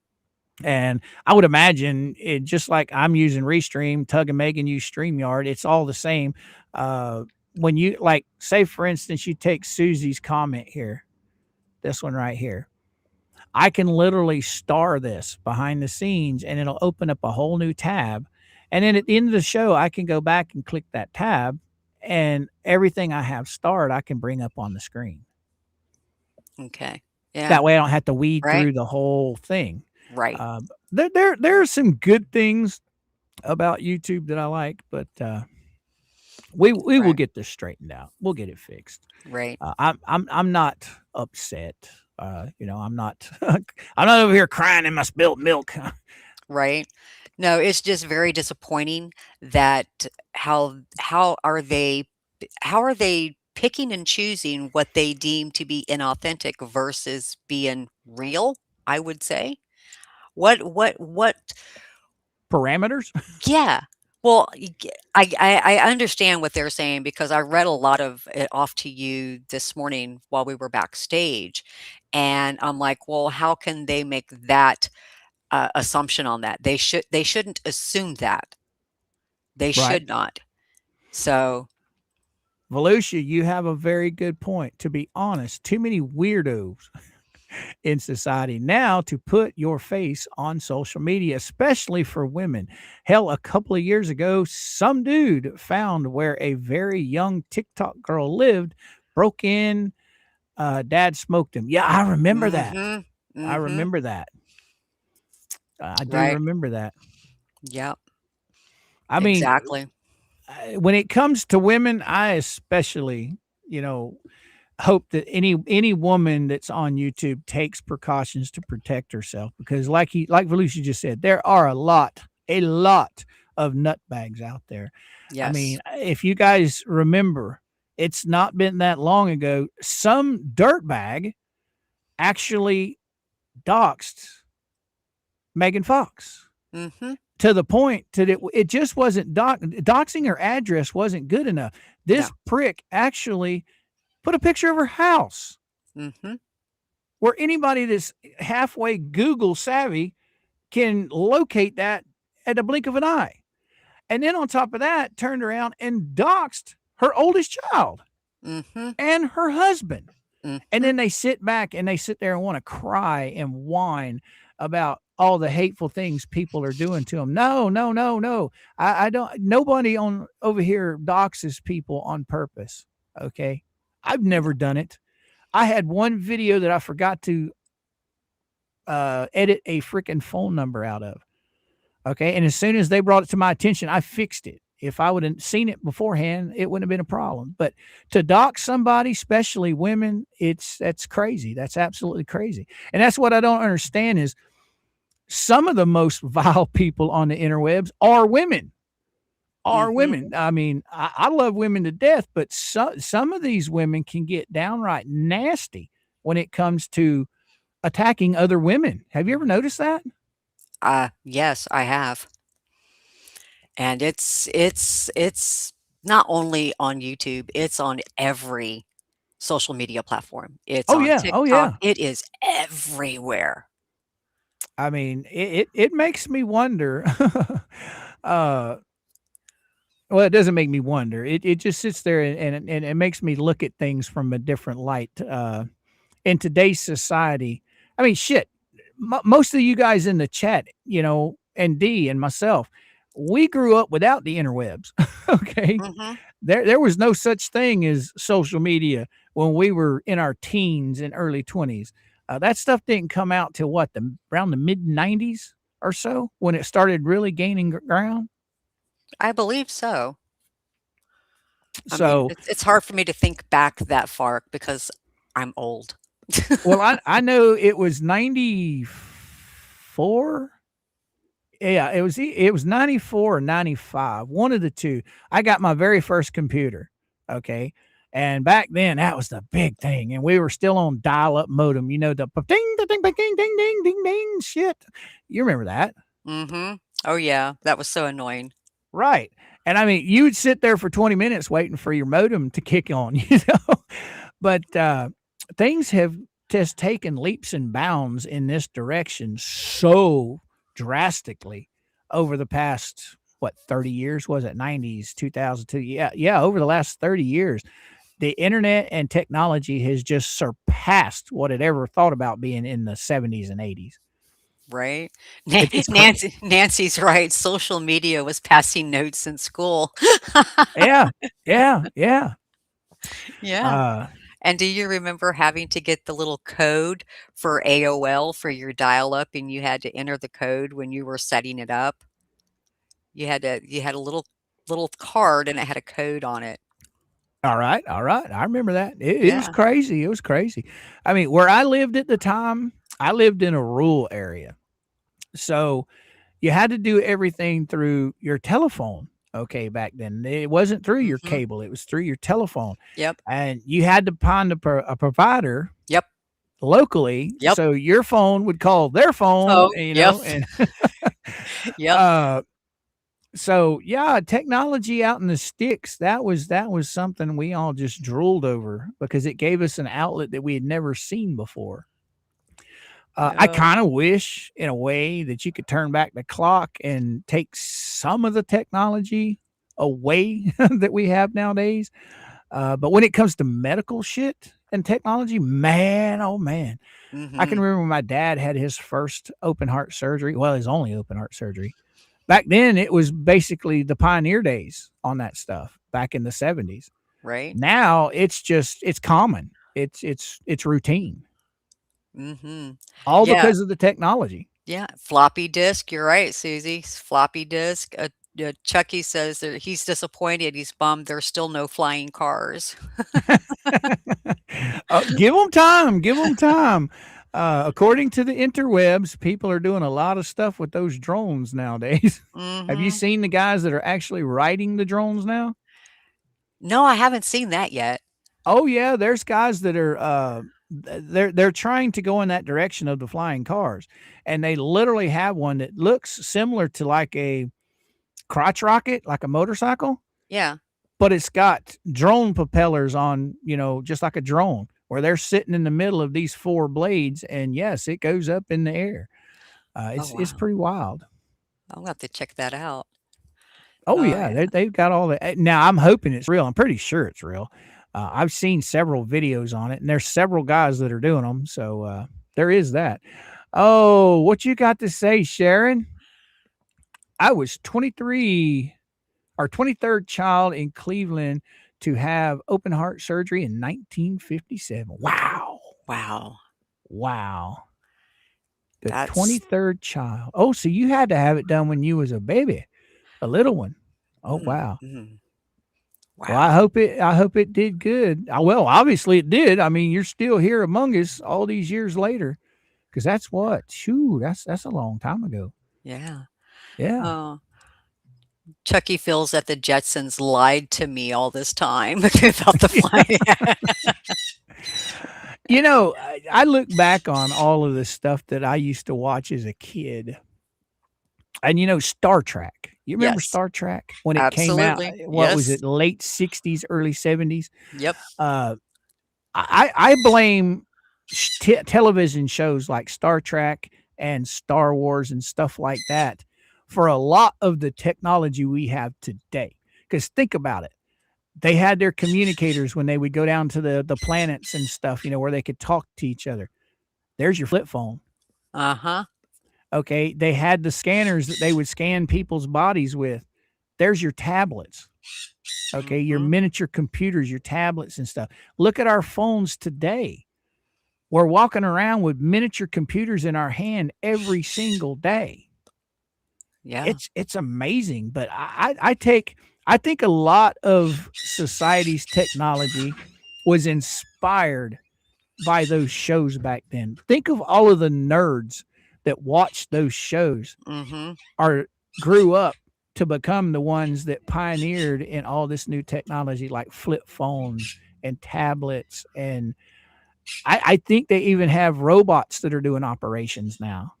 And I would imagine it just like I'm using Restream, Tug and Megan use StreamYard, it's all the same. When you like, say for instance, you take Susie's comment here, this one right here. I can literally star this behind the scenes and it'll open up a whole new tab. And then at the end of the show, I can go back and click that tab and everything I have starred, I can bring up on the screen. Okay. Yeah. That way I don't have to weed Right. through the whole thing. Right. There are some good things about YouTube that I like, but we will Right. get this straightened out. We'll get it fixed. Right. I'm not upset. I'm not I'm not over here crying in my spilled milk. Right. No, it's just very disappointing that how are they picking and choosing what they deem to be inauthentic versus being real, I would say. What Parameters? Yeah. Well, I understand what they're saying because I read a lot of it off to you this morning while we were backstage, and I'm like, "Well, how can they make that, assumption on that? They shouldn't assume that. They Right. should not." So Volusia, you have a very good point. To be honest, too many weirdos in society now to put your face on social media, especially for women. Hell, a couple of years ago, some dude found where a very young TikTok girl lived, broke in, dad smoked him. Yeah, I remember that. Mhm. I Mhm. remember that. I do Right. remember that. Yep. I mean, Exactly. when it comes to women, I especially, hope that any woman that's on YouTube takes precautions to protect herself because like Volusia just said, there are a lot of nutbags out there. I Yes. mean, if you guys remember, it's not been that long ago, some dirtbag actually doxed Megan Fox Mhm. to the point that it just wasn't doxing her address wasn't good enough. No. This prick actually put a picture of her house Mhm. where anybody that's halfway Google savvy can locate that at the blink of an eye. And then on top of that, turned around and doxed her oldest child Mhm. and her husband. And Mhm. then they sit back and they sit there and want to cry and whine about all the hateful things people are doing to them. No, no, no, no. I don't. Nobody on over here doxes people on purpose. Okay, I've never done it. I had one video that I forgot to edit a freaking phone number out of. Okay, and as soon as they brought it to my attention, I fixed it. If I would have seen it beforehand, it wouldn't have been a problem. But to dox somebody, especially women, that's crazy. That's absolutely crazy. And that's what I don't understand is some of the most vile people on the interwebs are women. Are Mhm. women. I mean, I love women to death, but some of these women can get downright nasty when it comes to attacking other women. Have you ever noticed that? Yes, I have. And it's not only on YouTube, it's on every social media platform. It's Oh on yeah. Oh TikTok. yeah. It is everywhere. I mean, it makes me wonder. uh, well, it doesn't make me wonder. It just sits there and it makes me look at things from a different light. In today's society, I mean, shit. Most of you guys in the chat, and D and myself, we grew up without the interwebs. Okay, Mhm. there was no such thing as social media when we were in our teens and early 20s. That stuff didn't come out till what, around the mid 90s or so, when it started really gaining ground. I believe so. I mean, So, it's hard for me to think back that far because I'm old. well, I know it was 94. Yeah, it was 94 or 95, one of the two. I got my very first computer, okay? And back then, that was the big thing, and we were still on dial-up modem, you know, the ding, ding, ding, ding, ding, ding, ding, ding, shit. You remember that? Mhm. Oh, yeah, that was so annoying. Right. And I mean, you would sit there for 20 minutes waiting for your modem to kick on, you know? But things have just taken leaps and bounds in this direction so drastically over the past, what, 30 years? Was it 90s, 2002? Yeah, over the last 30 years. The internet and technology has just surpassed what it ever thought about being in the 70s and 80s. Right? It's Nancy's right, social media was passing notes in school. yeah, yeah. Yeah. Uh, And do you remember having to get the little code for AOL for your dial-up, and you had to enter the code when you were setting it up? You had a little card, and it had a code on it. All right, all right. I remember that. It was Yeah. crazy. It was crazy. I mean, where I lived at the time, I lived in a rural area. So you had to do everything through your telephone. Okay, back then it wasn't through your Mhm. cable; it was through your telephone, Yep. and you had to find a provider Yep. locally. Yep. So your phone would call their phone, Oh, you yep. know, and Yep. uh, so yeah, technology out in the sticks, that was something we all just drooled over because it gave us an outlet that we had never seen before. I Yeah. kind of wish in a way that you could turn back the clock and take some of the technology away that we have nowadays. But when it comes to medical shit and technology, man, oh man, I can Mhm. remember when my dad had his first open heart surgery. Well, his only open heart surgery. Back then, it was basically the pioneer days on that stuff back in the 70s. Right? Now it's common. It's routine, Mhm. all Yeah. because of the technology. Yeah, floppy disk, you're right, Susie, floppy disk. Chucky says that he's disappointed, he's bummed there's still no flying cars. Give them time. Give them time. According to the interwebs, people are doing a lot of stuff with those drones nowadays. Have you Mhm. seen the guys that are actually riding the drones now? No, I haven't seen that yet. Oh yeah, there's guys that are they're trying to go in that direction of the flying cars, and they literally have one that looks similar to like a crotch rocket, like a motorcycle, Yeah. but it's got drone propellers on, you know, just like a drone, where they're sitting in the middle of these four blades, and yes, it goes up in the air. Oh, It's wow. pretty wild. I'll have to check that out. Oh Oh, yeah, yeah. they've got all the. Now I'm hoping it's real. I'm pretty sure it's real. I've seen several videos on it, and there's several guys that are doing them. So there is that. Oh, what you got to say, Sharon? I was 23, our 23rd child in Cleveland to have open heart surgery in 1957. Wow. Wow. Wow. The That's 23rd child. Oh, so you had to have it done when you was a baby, a little one. Oh, wow. mhm. Well, Wow. I hope it did good. Well, obviously it did. I mean, you're still here among us all these years later, because that's what, shoo, that's a long time ago. Yeah. Yeah. Oh, Chucky feels that the Jetsons lied to me all this time about the flying. You know, I look back on all of the stuff that I used to watch as a kid, and you know, Star Trek. You remember Yes, Star Trek when it came out? absolutely. What was Yes. it? Late '60s, early '70s. Yep. Uh, I blame television shows like Star Trek and Star Wars and stuff like that for a lot of the technology we have today. Because think about it. They had their communicators when they would go down to the planets and stuff, you know, where they could talk to each other. There's your flip phone. Uh-huh. Okay. They had the scanners that they would scan people's bodies with. There's your tablets. Okay, your Mhm. miniature computers, your tablets and stuff. Look at our phones today. We're walking around with miniature computers in our hand every single day. Yeah. It's amazing, but I think a lot of society's technology was inspired by those shows back then. Think of all of the nerds that watched those shows Mhm. or grew up to become the ones that pioneered in all this new technology like flip phones and tablets. And I think they even have robots that are doing operations now.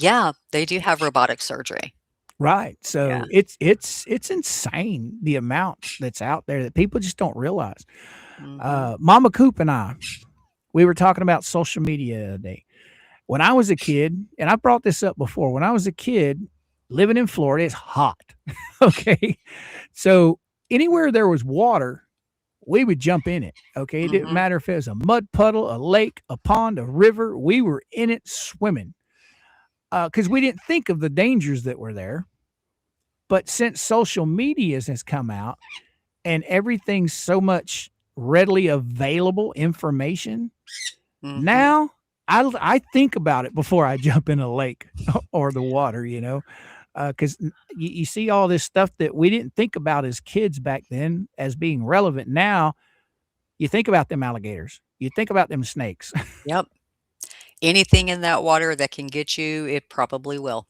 Yeah, they do have robotic surgery. Right. Yeah. So it's insane the amount that's out there that people just don't realize. Mhm. Mama Coop and I, we were talking about social media the other day. When I was a kid, and I brought this up before, when I was a kid living in Florida, it's hot. Okay. So anywhere there was water, we would jump in it. Okay. It didn't Mhm. matter if it was a mud puddle, a lake, a pond, a river, we were in it swimming. Because we didn't think of the dangers that were there. But since social media has come out and everything's so much readily available information, Mhm. now I think about it before I jump in a lake or the water, you know, because you see all this stuff that we didn't think about as kids back then as being relevant. Now you think about them alligators, you think about them snakes, Yep. Anything in that water that can get you, it probably will.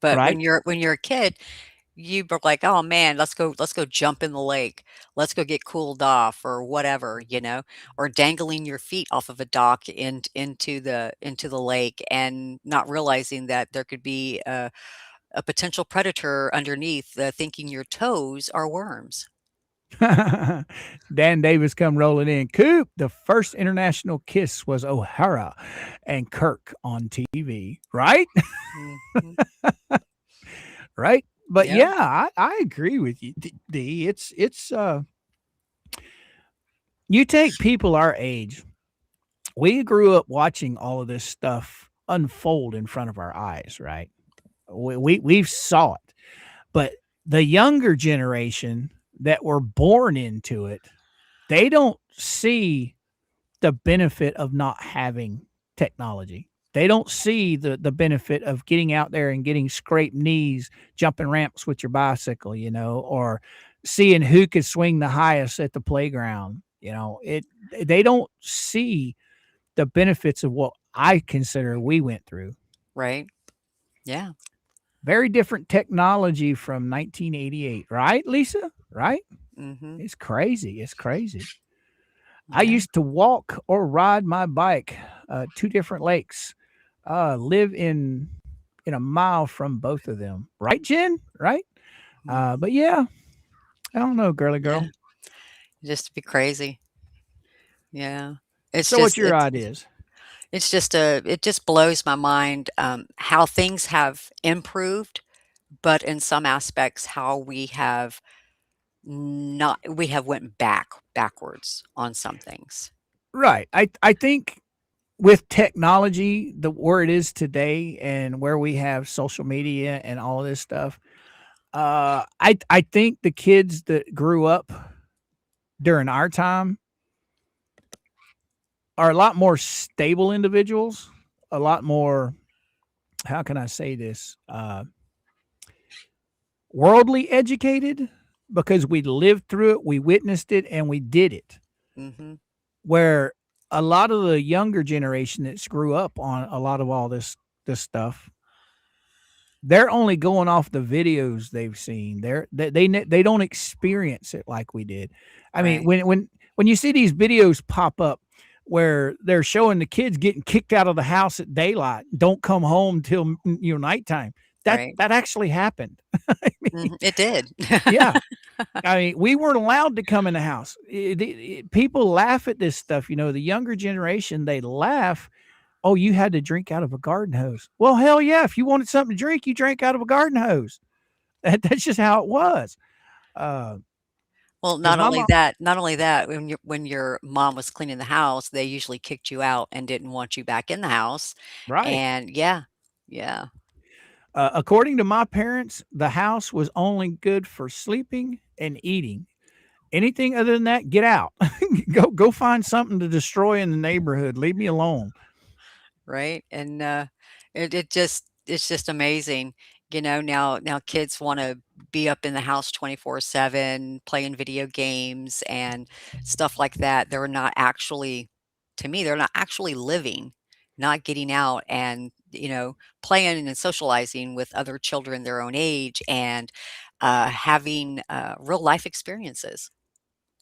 But right? when you're a kid, you were like, "Oh, man, let's go jump in the lake. Let's go get cooled off," or whatever, you know, or dangling your feet off of a dock into the lake and not realizing that there could be a potential predator underneath, thinking your toes are worms. Dan Davis come rolling in. Coop, the first international kiss was O'Hara and Kirk on TV, right? Mhm. Right? But Yep. yeah, I agree with you, D. It's you take people our age. We grew up watching all of this stuff unfold in front of our eyes, right? We've saw it. But the younger generation that were born into it, they don't see the benefit of not having technology. They don't see the benefit of getting out there and getting scraped knees, jumping ramps with your bicycle, you know, or seeing who could swing the highest at the playground. You know, they don't see the benefits of what I consider we went through. Right. Yeah. Very different technology from 1988, right, Lisa? Right? Mhm. It's crazy. It's crazy. I Yeah. used to walk or ride my bike, 2 different lakes, live in a mile from both of them. Right, Jen? Right? Mhm. But yeah, I don't know, girly Yeah. girl. Just to be crazy. Yeah. It's So what's just your ideas? it's just a it just blows my mind, how things have improved, but in some aspects, how we have went backwards on some things. Right. I think with technology, the where it is today and where we have social media and all of this stuff, I think the kids that grew up during our time are a lot more stable individuals, a lot more, how can I say this? Worldly educated because we lived through it, we witnessed it, and we did it. Mhm. Where a lot of the younger generation that's grew up on a lot of all this stuff, they're only going off the videos they've seen. They don't experience it like we did. I mean, Right. when you see these videos pop up where they're showing the kids getting kicked out of the house at daylight, don't come home till nighttime. That Right. that actually happened. I mean, Mhm. It did. yeah. I mean, we weren't allowed to come in the house. People laugh at this stuff. You know, the younger generation, they laugh. Oh, you had to drink out of a garden hose. Well, hell yeah. If you wanted something to drink, you drank out of a garden hose. That's just how it was. Uh, Well, Because my mom, not only that, when your mom was cleaning the house, they usually kicked you out and didn't want you back in the house, right. and yeah. Yeah. According to my parents, the house was only good for sleeping and eating. Anything other than that, get out. Go find something to destroy in the neighborhood. Leave me alone. Right? And, it's just amazing, now kids wanna be up in the house 24/7 playing video games and stuff like that. They're not actually to me, they're not actually living, not getting out and, playing and socializing with other children their own age and, having, real life experiences.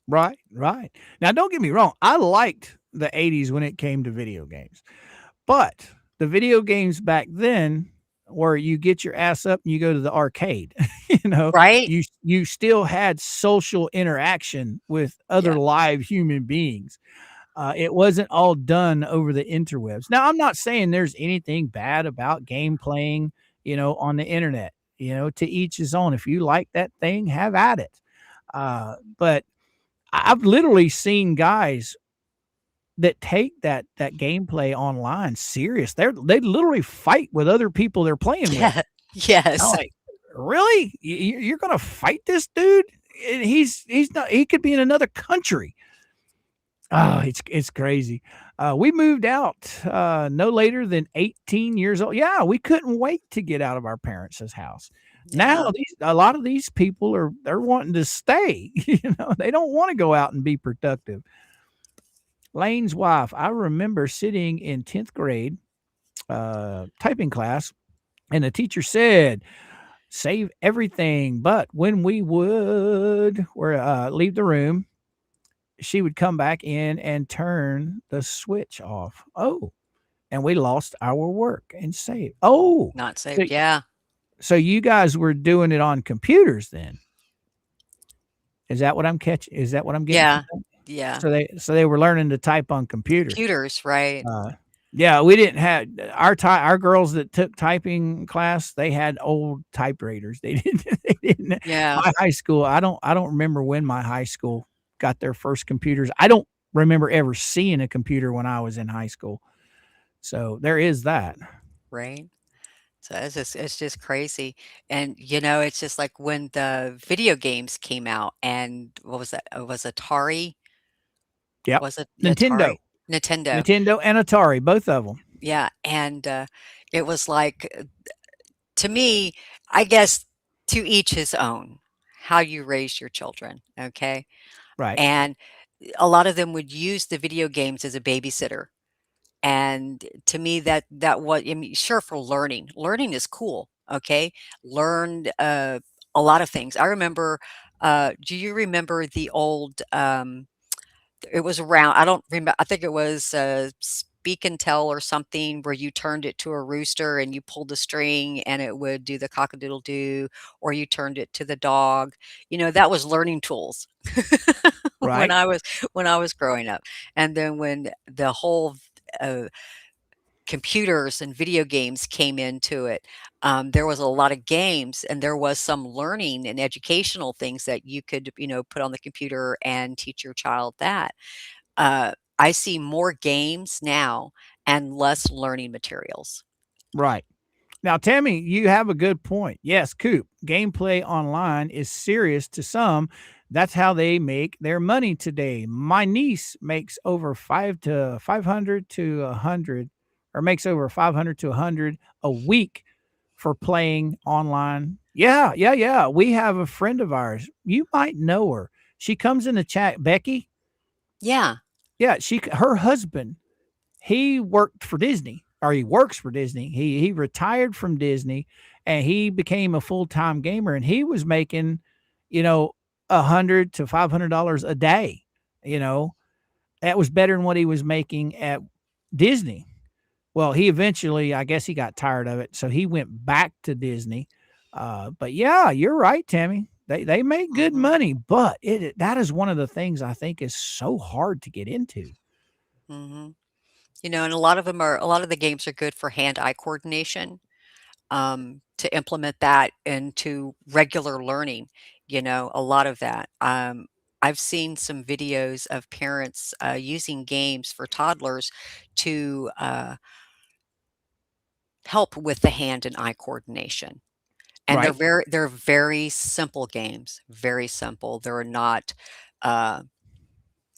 Right, right. Now, don't get me wrong. I liked the 80s when it came to video games, but the video games back then where you get your ass up and you go to the arcade, Right? you still had social interaction with other Yeah. live human beings. It wasn't all done over the interwebs. Now, I'm not saying there's anything bad about game playing, on the internet. To each his own. If you like that thing, have at it. But I've literally seen guys that take that gameplay online serious. They literally fight with other people they're playing with. Yeah. I'm Yes. like, really? You're gonna fight this dude? And he's not. He could be in another country. Oh, it's crazy. We moved out no later than 18 years old. Yeah, we couldn't wait to get out of our parents' house. Now Yeah. a lot of these people they're wanting to stay. They don't want to go out and be productive. Lane's wife. I remember sitting in 10th grade typing class, and the teacher said, "Save everything." But when we would leave the room, she would come back in and turn the switch off. Oh, and we lost our work and save. Oh, Not so saved, yeah. so you guys were doing it on computers then? Is that what I'm catching? Is that what I'm getting from Yeah. that? Yeah. So they were learning to type on computers. Computers, right. Uh, yeah, we didn't have our girls that took typing class. They had old typewriters. They didn't. They didn't. Yeah. My high school. I don't remember when my high school got their first computers. I don't remember ever seeing a computer when I was in high school. So there is that. Right. So it's just crazy. And, it's just like when the video games came out and what was that? It was Atari? Yep. Was it Nintendo, Atari? Nintendo. Nintendo, and Atari, both of them. Yeah. And it was like, to me, I guess to each his own, how you raise your children. Okay. Right. And a lot of them would use the video games as a babysitter. And to me, that was, I mean, sure, for learning is cool. Okay. Learned a lot of things. I remember, do you remember the old, it was around, I don't remember, I think it was Speak and Tell or something where you turned it to a rooster and you pulled the string and it would do the cock-a-doodle doo, or you turned it to the dog. That was learning tools when Right. I was growing up. And then when the whole uh, computers and video games came into it, there was a lot of games and there was some learning and educational things that you could, put on the computer and teach your child that. I see more games now and less learning materials. Right. Now, Tammy, you have a good point. Yes, Coop, gameplay online is serious to some. That's how they make their money today. My niece makes over 500 to 100, or makes over 500 to 100 a week for playing online. Yeah, yeah, yeah. We have a friend of ours. You might know her. She comes in the chat, Becky. Yeah. Yeah, her husband, he worked for Disney, or he works for Disney. He retired from Disney and he became a full-time gamer, and he was making, you know, 100 to $500 a day. You know, that was better than what he was making at Disney. Well, he eventually, I guess he got tired of it, so he went back to Disney. But yeah, you're right, Tammy. They make good Mhm. money, but that is one of the things I think is so hard to get into. Mhm. And a lot of the games are good for hand-eye coordination, to implement that into regular learning, a lot of that. I've seen some videos of parents using games for toddlers to help with the hand and eye coordination. And Right. they're very simple games, very simple. They're not, uh,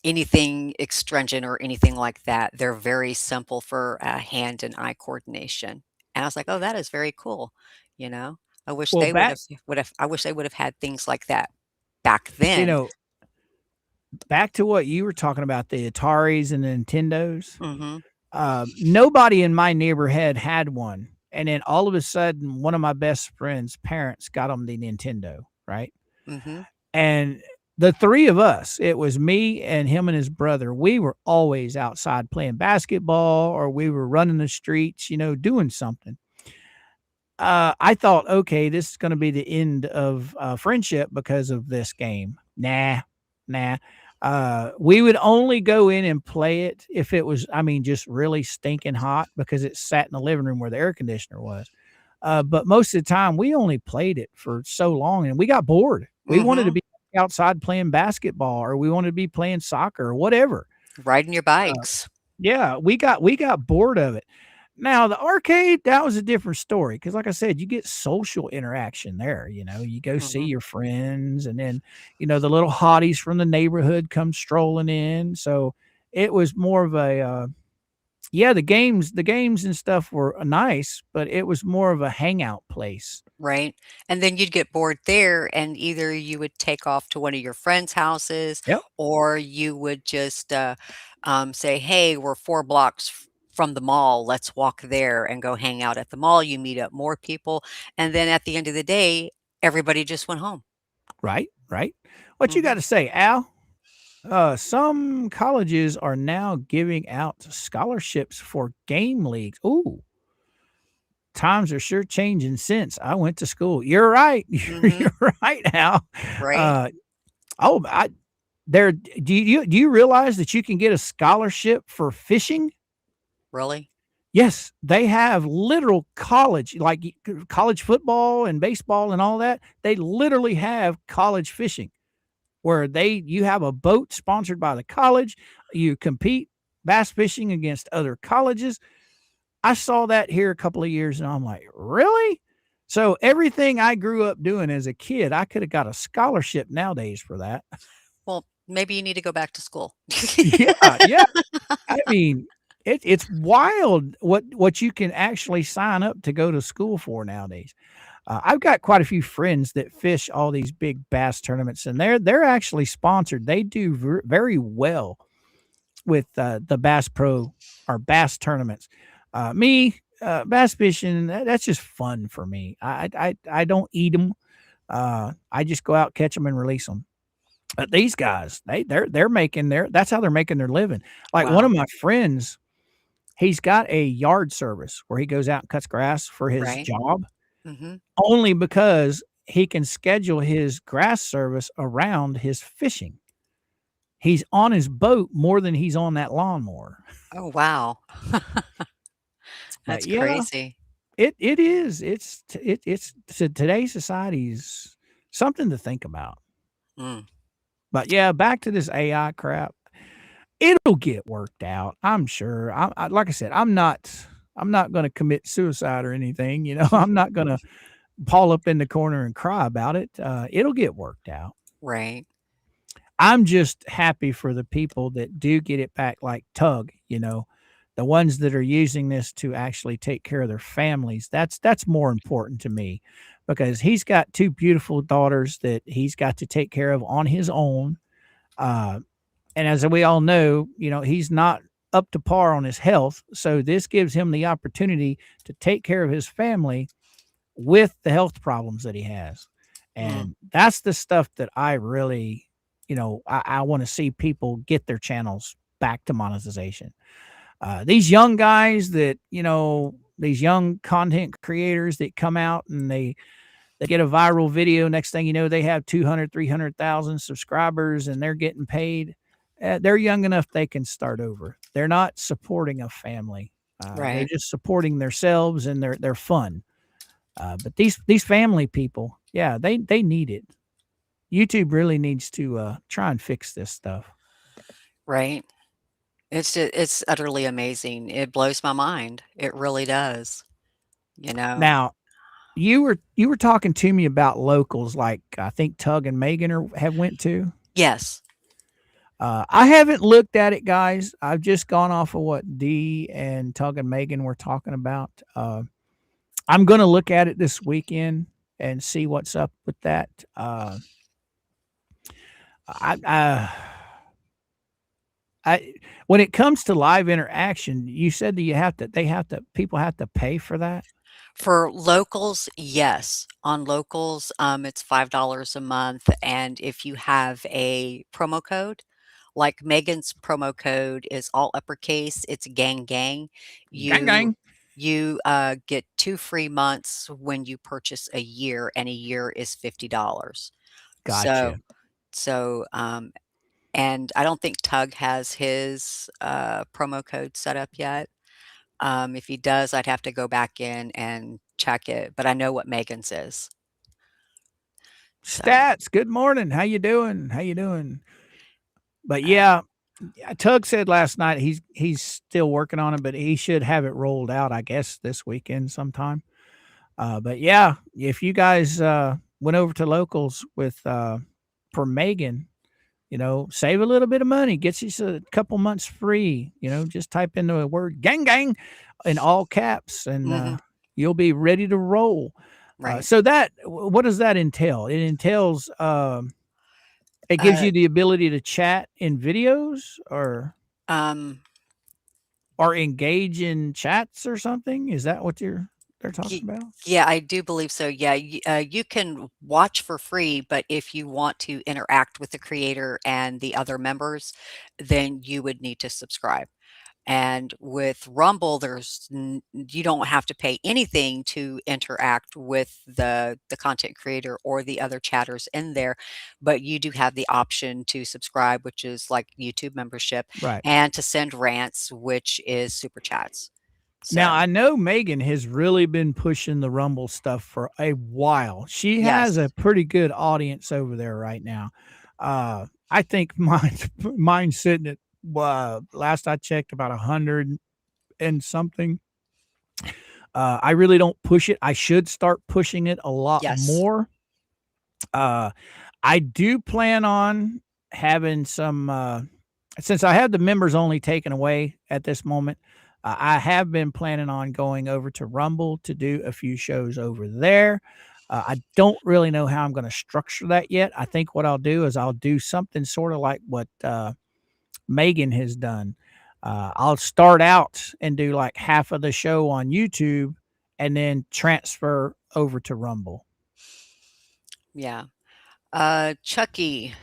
anything extringent or anything like that. They're very simple for, hand and eye coordination. And I was like, "Oh, that is very cool," you know? I wish Well, they back, would've I wish they would've had things like that back you then. know, back to what you were talking about, the Ataris and the Nintendos. Mhm, Nobody in my neighborhood had one. And then all of a sudden, one of my best friend's parents got him the Nintendo, right? mhm, And the 3 of us, it was me and him and his brother, we were always outside playing basketball or we were running the streets, doing something. I thought, okay, this is gonna be the end of, friendship because of this game. Nah, nah. We would only go in and play it if it was, I mean, just really stinking hot because it sat in the living room where the air conditioner was. But most of the time, we only played it for so long and we got bored. We wanted to mhm. be outside playing basketball or we wanted to be playing soccer or whatever. Riding your Uh, bikes. yeah, we got bored of it. Now the arcade, that was a different story because, like I said, you get social interaction there, you go see Mhm. your friends and then, the little hotties from the neighborhood come strolling in, so it was more of a, yeah, the games and stuff were, nice, but it was more of a hangout place. Right? And then you'd get bored there, and either you would take off to one of your friends' houses, Yep, or you would just, say, "Hey, we're 4 blocks from the mall. Let's walk there and go hang out at the mall." You meet up more people, and then at the end of the day, everybody just went home. right, right. What you Mhm. gotta say, Al? Some colleges are now giving out scholarships for game leagues. Ooh, times are sure changing since I went to school. You're right. Mhm. You're right, Al. Right? Uh, oh, there. Do you realize that you can get a scholarship for fishing? Really? Yes, they have literal college, like college football and baseball and all that. They literally have college fishing where you have a boat sponsored by the college. You compete bass fishing against other colleges. I saw that here a couple of years and I'm like, really? So everything I grew up doing as a kid, I could have got a scholarship nowadays for that. Well, maybe you need to go back to school. Yeah, yeah. I mean, it's wild what you can actually sign up to go to school for nowadays. I've got quite a few friends that fish all these big bass tournaments, and they're actually sponsored. They do very well with the Bass Pro or bass tournaments. Bass fishing, that's just fun for me. I don't eat them. I just go out, catch them, and release them. But these guys, they're making that's how they're making their living. Like one of Wow. my friends, he's got a yard service where he goes out and cuts grass for his Right? job Mhm. only because he can schedule his grass service around his fishing. He's on his boat more than he's on that lawnmower. Oh, wow. But That's yeah, crazy. it is. It's today's society's something to think about. Mm. But yeah, back to this AI crap. It'll get worked out. I'm sure. Like I said, I'm not going to commit suicide or anything. I'm not going to haul up in the corner and cry about it. It'll get worked out. Right. I'm just happy for the people that do get it back, like Tug, the ones that are using this to actually take care of their families. That's more important to me because he's got 2 beautiful daughters that he's got to take care of on his own. Uh, and as we all know, he's not up to par on his health. So this gives him the opportunity to take care of his family with the health problems that he has. Mm. And that's the stuff that I really, I want to see people get their channels back to monetization. These young guys that, these young content creators that come out and they get a viral video. Next thing you know, they have 200, 300,000 subscribers and they're getting paid. They're young enough they can start over. They're not supporting a family. They're Right. just supporting themselves and their fun. But these family people, yeah, they need it. YouTube really needs to try and fix this stuff. Right. It's utterly amazing. It blows my mind. It really does. you know? Now, you were talking to me about locals, like I think Tug and Megan have went to. Yes. I haven't looked at it, guys. I've just gone off of what Dee and Tug and Megan were talking about. I'm going to look at it this weekend and see what's up with that. I when it comes to live interaction, you said that people have to pay for that. For locals, yes. On locals, it's $5 a month, and if you have a promo code, like Megan's promo code is all uppercase, it's gang gang. Gang You gang. you get 2 free months when you purchase a year, and a year is $50. So Gotcha. so, and I don't think Tug has his, promo code set up yet. If he does, I'd have to go back in and check it, but I know what Megan's is. So, Stats. Good morning. How you doing? How you doing? But uh, yeah, Tug said last night he's still working on it, but he should have it rolled out, I guess, this weekend sometime. But yeah, if you guys went over to locals with for Megan, save a little bit of money, gets you a couple months free. Just type in the word "gang gang" in all caps, and mhm, you'll be ready to roll. right. So what does that entail? It entails it gives Uh, you the ability to chat in videos um, or engage in chats or something. Is that what they're ye talking about? yeah, I do believe so, yeah, you can watch for free, but if you want to interact with the creator and the other members, then you would need to subscribe. And with Rumble, you don't have to pay anything to interact with the content creator or the other chatters in there, but you do have the option to subscribe, which is like YouTube membership, Right. and to send rants, which is super chats. Now, So, I know Megan has really been pushing the Rumble stuff for a while. She has a yes, pretty good audience over there right now. I think mine's sitting at last I checked about 100 and something. I really don't push it. I should start pushing it a lot yes. more. Uh, I do plan on having some since I have the members only taken away at this moment. I have been planning on going over to Rumble to do a few shows over there. I don't really know how I'm going to structure that yet. I think what I'll do is I'll do something sort of like what Megan has done. I'll start out and do like half of the show on YouTube and then transfer over to Rumble. Yeah. Chucky,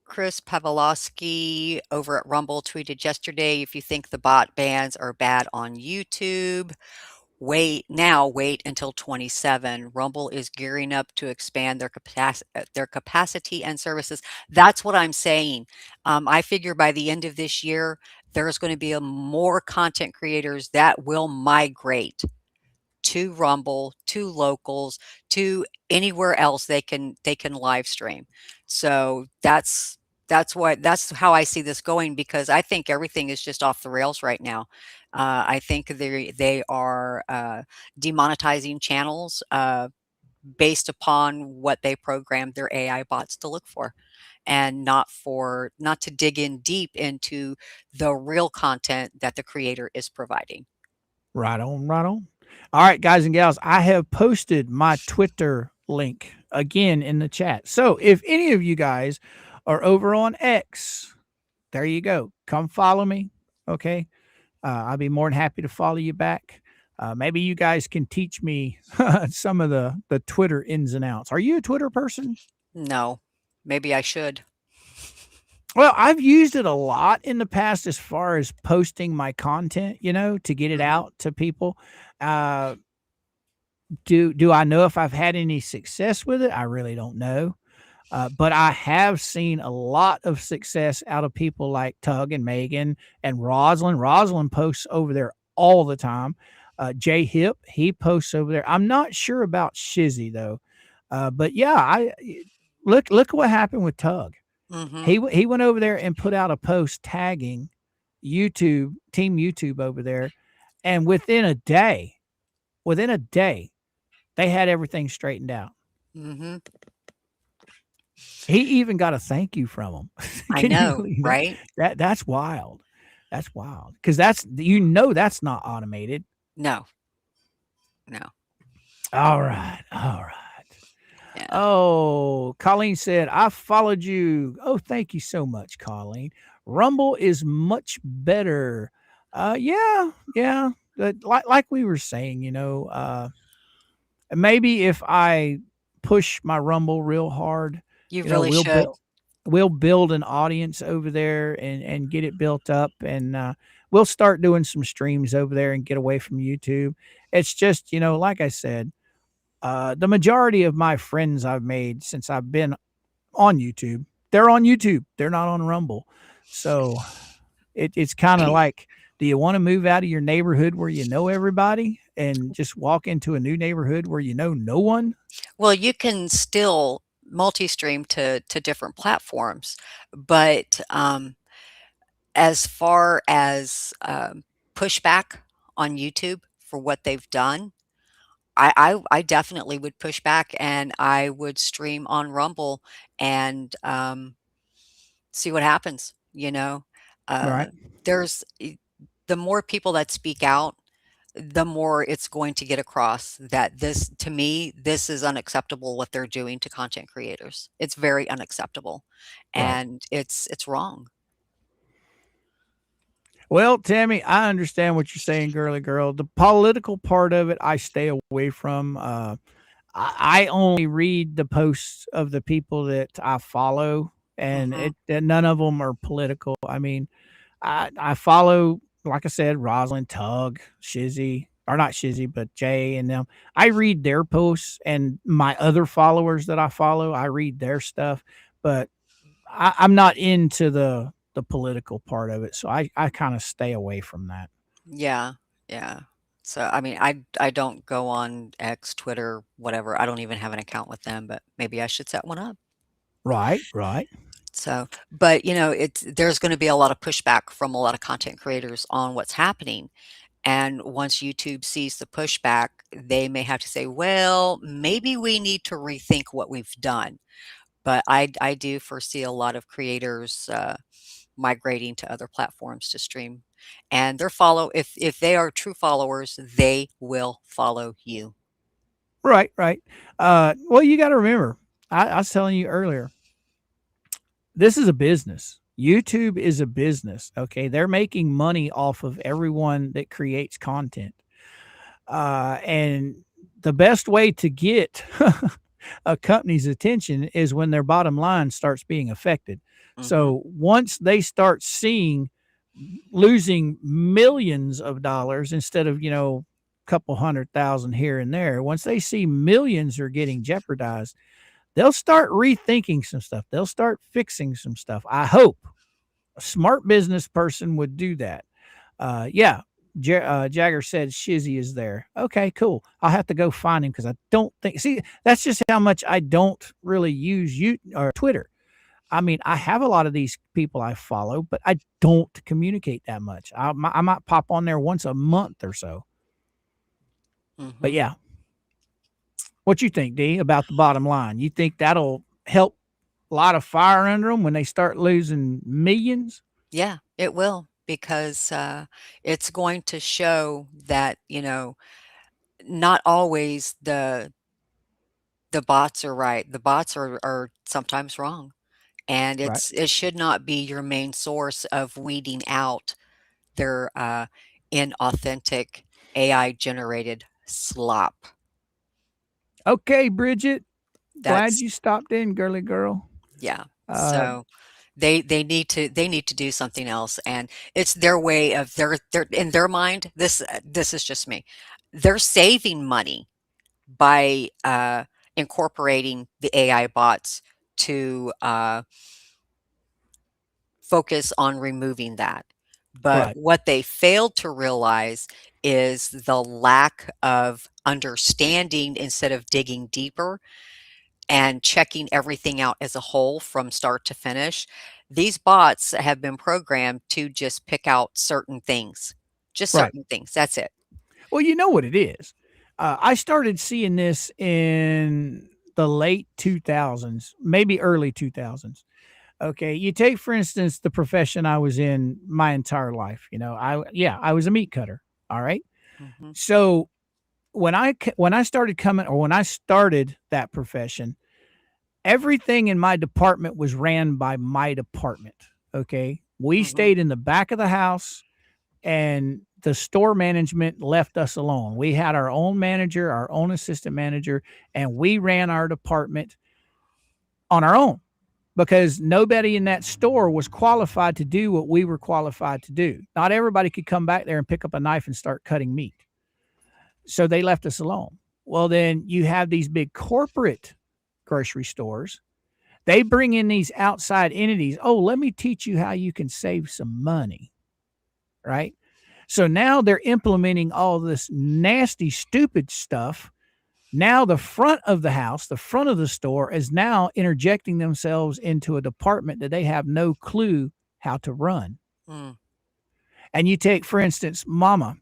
Chris Pavlovsky over at Rumble tweeted yesterday, if you think the bot bans are bad on YouTube, wait until 27. Rumble is gearing up to expand their capacity and services. That's what I'm saying. I figure by the end of this year, there's going to be more content creators that will migrate to Rumble, to locals, to anywhere else they can live stream. So that's how I see this going, because I think everything is just off the rails right now. I think they are demonetizing channels based upon what they programmed their AI bots to look for, and not to dig in deep into the real content that the creator is providing. Right on, right on. All right, guys and gals, I have posted my Twitter link again in the chat. So if any of you guys are over on X, there you go. Come follow me. Okay. I'll be more than happy to follow you back. Maybe you guys can teach me some of the Twitter ins and outs. Are you a Twitter person? No, maybe I should. Well, I've used it a lot in the past as far as posting my content, to get it Mhm. out to people. Uh, do I know if I've had any success with it? I really don't know. But I have seen a lot of success out of people like Tug and Megan and Rosalind. Rosalind posts over there all the time. Jay Hip, he posts over there. I'm not sure about Shizzy though. But yeah, I look what happened with Tug. Mhm. He went over there and put out a post tagging YouTube, Team YouTube over there, and within a day, they had everything straightened out. Mm-hmm. He even got a thank you from them. I Can you know, believe that? right? That's wild. That's wild because that's not automated. No, no. All right, all right. Yeah. Oh, Colleen said, I followed you. Oh, thank you so much, Colleen. Rumble is much better. Yeah, yeah. Like we were saying, maybe if I push my Rumble real hard, You really should. we'll build an audience over there and get it built up, and we'll start doing some streams over there and get away from YouTube. It's just, like I said, the majority of my friends I've made since I've been on YouTube, they're on YouTube. They're not on Rumble. So it's kind of like, do you want to move out of your neighborhood where you know everybody and just walk into a new neighborhood where you know no one? Well, you can still multi-stream to different platforms, but as far as pushback on YouTube for what they've done, I definitely would push back and I would stream on Rumble and see what happens. Right. There's the more people that speak out, the more it's going to get across that this, to me, this is unacceptable what they're doing to content creators. It's very unacceptable, Right. and it's wrong. Well, Tammy, I understand what you're saying, girly girl. The political part of it, I stay away from. I only read the posts of the people that I follow, and Mhm. none of them are political. I mean, I follow, like I said, Rosalind, Tug, Shizzy, or not Shizzy, but Jay and them. I read their posts, and my other followers that I follow, I read their stuff, but I'm not into the political part of it, so I kind of stay away from that. Yeah, yeah. So, I mean, I don't go on X, Twitter, whatever. I don't even have an account with them, but maybe I should set one up. Right, right, So, but there's going to be a lot of pushback from a lot of content creators on what's happening. And once YouTube sees the pushback, they may have to say, well, maybe we need to rethink what we've done. But I do foresee a lot of creators migrating to other platforms to stream. And if they are true followers, they will follow you. right, right. Well, you got to remember, I was telling you earlier, this is a business. YouTube is a business. Okay, they're making money off of everyone that creates content. And the best way to get a company's attention is when their bottom line starts being affected. Hmm. So once they start seeing losing millions of dollars instead of, couple 100,000 here and there, once they see millions are getting jeopardized, they'll start rethinking some stuff. They'll start fixing some stuff. I hope a smart business person would do that. Yeah, Jagger said Shizzy is there. Okay, cool. I'll have to go find him because I don't think. See, that's just how much I don't really use you or Twitter. I mean, I have a lot of these people I follow, but I don't communicate that much. I might pop on there once a month or so. But Hmm. yeah, what you think, D, about the bottom line? You think that'll help a lot of fire under them when they start losing millions? Yeah, it will, because it's going to show that, not always the bots are right. The bots are sometimes wrong. And Right. it should not be your main source of weeding out their inauthentic AI generated slop. Okay, Bridget. Glad That's you stopped in, girly girl. Yeah. Uh, So they need to do something else, and it's their way of their in their mind. This is just me. They're saving money by incorporating the AI bots to focus on removing that. But right. what they failed to realize is the lack of understanding instead of digging deeper and checking everything out as a whole from start to finish. These bots have been programmed to just pick out certain things. Just Right. certain things. That's it. Well, you know what it is. I started seeing this in the late 2000s, maybe early 2000s. Okay, you take for instance the profession I was in my entire life. You know, I was a meat cutter. All right, Mhm. so when I started coming, or when I started that profession, everything in my department was ran by my department. Okay, we Mhm. stayed in the back of the house, and the store management left us alone. We had our own manager, our own assistant manager, and we ran our department on our own, because nobody in that store was qualified to do what we were qualified to do. Not everybody could come back there and pick up a knife and start cutting meat. So they left us alone. Well, then you have these big corporate grocery stores. They bring in these outside entities. Oh, let me teach you how you can save some money. Right. So now they're implementing all this nasty, stupid stuff. Now the front of the house, the front of the store is now interjecting themselves into a department that they have no clue how to run. Mm. And you take, for instance, Mama.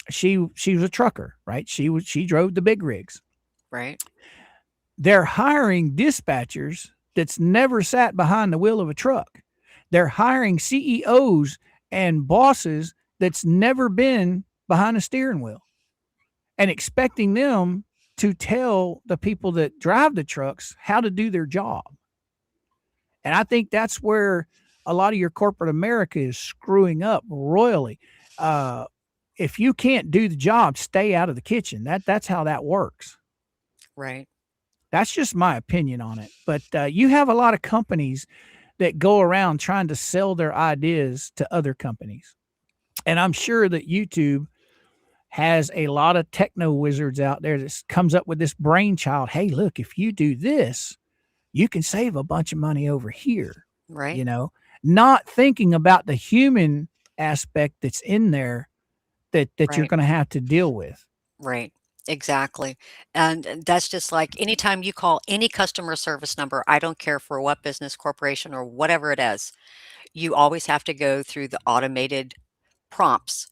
She was a trucker, right? She drove the big rigs. Right. They're hiring dispatchers that's never sat behind the wheel of a truck. They're hiring CEOs and bosses that's never been behind a steering wheel, and expecting them to tell the people that drive the trucks how to do their job. And I think that's where a lot of your corporate America is screwing up royally. If you can't do the job, stay out of the kitchen. That's how that works. Right. That's just my opinion on it. But you have a lot of companies that go around trying to sell their ideas to other companies. And I'm sure that YouTube has a lot of techno wizards out there that comes up with this brainchild. Hey, look, if you do this, you can save a bunch of money over here. Right. You know, not thinking about the human aspect that's in there that you're Right. going to have to deal with. Right. Exactly. And that's just like anytime you call any customer service number, I don't care for what business, corporation, or whatever it is, you always have to go through the automated prompts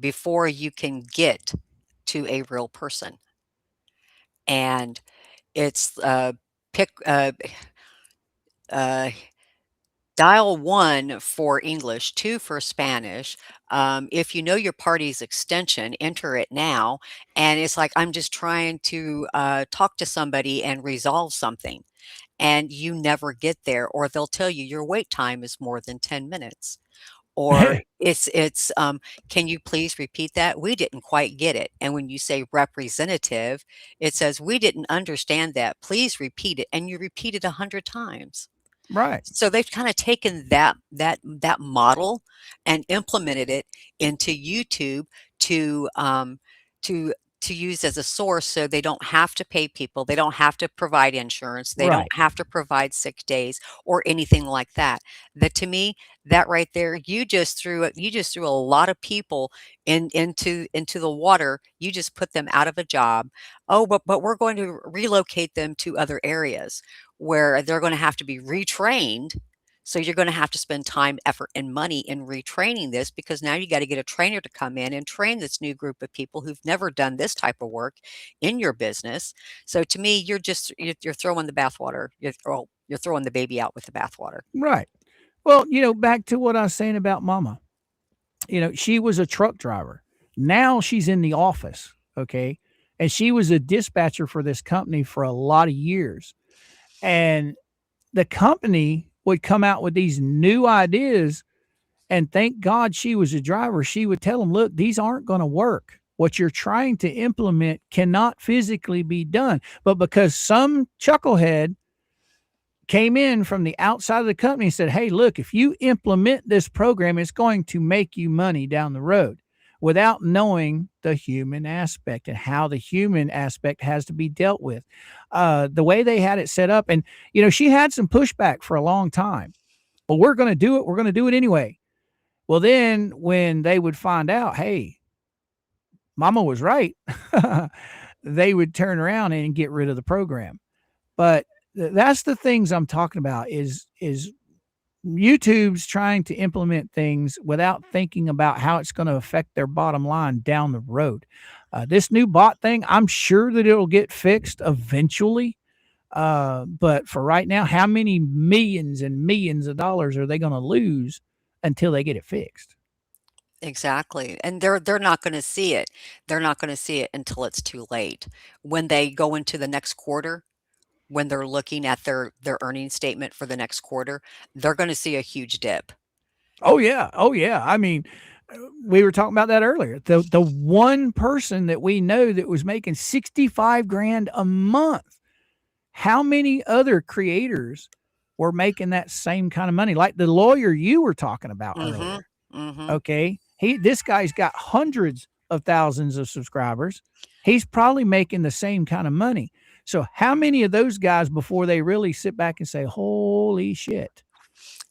before you can get to a real person. And it's pick uh, dial 1 for English, 2 for Spanish. If you know your party's extension, enter it now. And it's like, I'm just trying to talk to somebody and resolve something. And you never get there, or they'll tell you your wait time is more than 10 minutes. Or can you please repeat that? We didn't quite get it. And when you say representative, it says, we didn't understand that. Please repeat it. And you repeat it 100 times. Right. So they've kind of taken that model and implemented it into YouTube to to to use as a source, so they don't have to pay people, they don't have to provide insurance, they don't Right. have to provide sick days or anything like that. That to me, that right there, you just threw a lot of people into the water. You just put them out of a job. Oh, but we're going to relocate them to other areas where they're going to have to be retrained. So you're going to have to spend time, effort, and money in retraining this, because now you got to get a trainer to come in and train this new group of people who've never done this type of work in your business. So to me, you're throwing the bathwater. You're throwing the baby out with the bathwater. Right. Well, back to what I was saying about Mama. She was a truck driver. Now she's in the office. Okay. And she was a dispatcher for this company for a lot of years. And the company would come out with these new ideas, and thank God she was a driver. She would tell them, look, these aren't going to work. What you're trying to implement cannot physically be done. But because some chucklehead came in from the outside of the company and said, hey, look, if you implement this program, it's going to make you money down the road, without knowing the human aspect and how the human aspect has to be dealt with. The way they had it set up. And, she had some pushback for a long time. Well, we're going to do it. We're going to do it anyway. Well, then when they would find out, hey, Mama was right, they would turn around and get rid of the program. But that's the things I'm talking about is YouTube's trying to implement things without thinking about how it's going to affect their bottom line down the road. This new bot thing, I'm sure that it'll get fixed eventually. But for right now, how many millions and millions of dollars are they going to lose until they get it fixed? Exactly, and they're not gonna see it. They're not gonna see it until it's too late. When they go into the next quarter, when they're looking at their earnings statement for the next quarter, they're gonna see a huge dip. Oh yeah, oh yeah. I mean, we were talking about that earlier. The one person that we know that was making 65 grand a month. How many other creators were making that same kind of money? Like the lawyer you were talking about Mhm, earlier. mhm. Okay. This guy's got hundreds of thousands of subscribers. He's probably making the same kind of money. So how many of those guys before they really sit back and say, holy shit,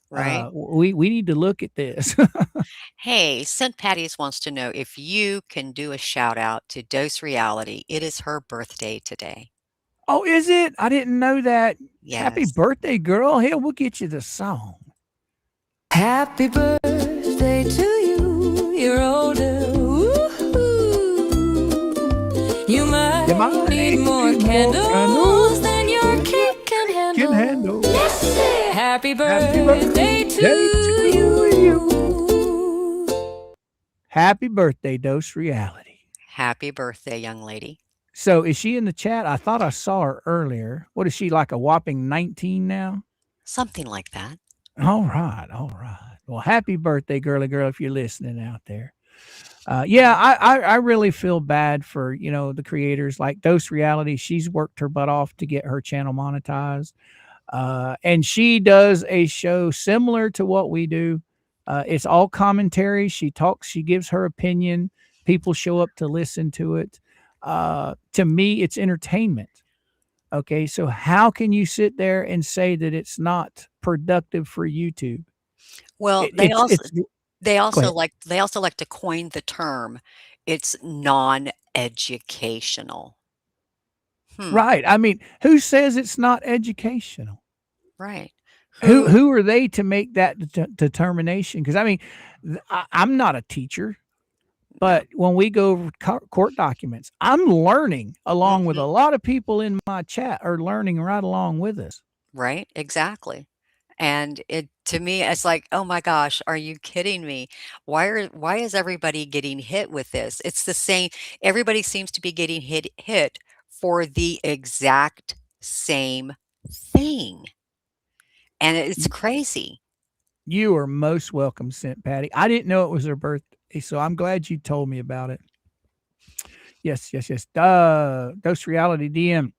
Right? we need to look at this. Hey, St. Patty's wants to know if you can do a shout out to Dose Reality. It is her birthday today. Oh, is it? I didn't know that. Happy Yes. birthday, girl. Hell, we'll get you the song. Happy birthday to you, you're older. Woo-hoo. You might need more candles than your cake can handle. Let's say happy birthday to you. Happy birthday, Dose Reality. Happy birthday, young lady. So is she in the chat? I thought I saw her earlier. What is she, like a whopping 19 now? Something like that. All right, all right. Well, happy birthday, girly girl, if you're listening out there. Yeah, I really feel bad for, the creators like Dose Reality. She's worked her butt off to get her channel monetized. And she does a show similar to what we do. It's all commentary. She talks, she gives her opinion. People show up to listen to it. To me, it's entertainment. Okay, so how can you sit there and say that it's not productive for YouTube? Well, It's they Go also ahead. like to coin the term, it's non-educational. Hmm, Right. I mean, who says it's not educational? right. Who Who who are they to make that determination? Because I mean, I'm not a teacher, no. but when we go over court documents, I'm learning along with Mhm, a lot of people in my chat are learning right along with us. right, exactly. And it to me, it's like, "Oh my gosh, are you kidding me? Why is everybody getting hit with this?" It's the same everybody seems to be getting hit for the exact same thing, and it's crazy. You are most welcome, Sent Patty. I didn't know it was her birthday, so I'm glad you told me about it. Yes, yes, yes. Ghost Reality DM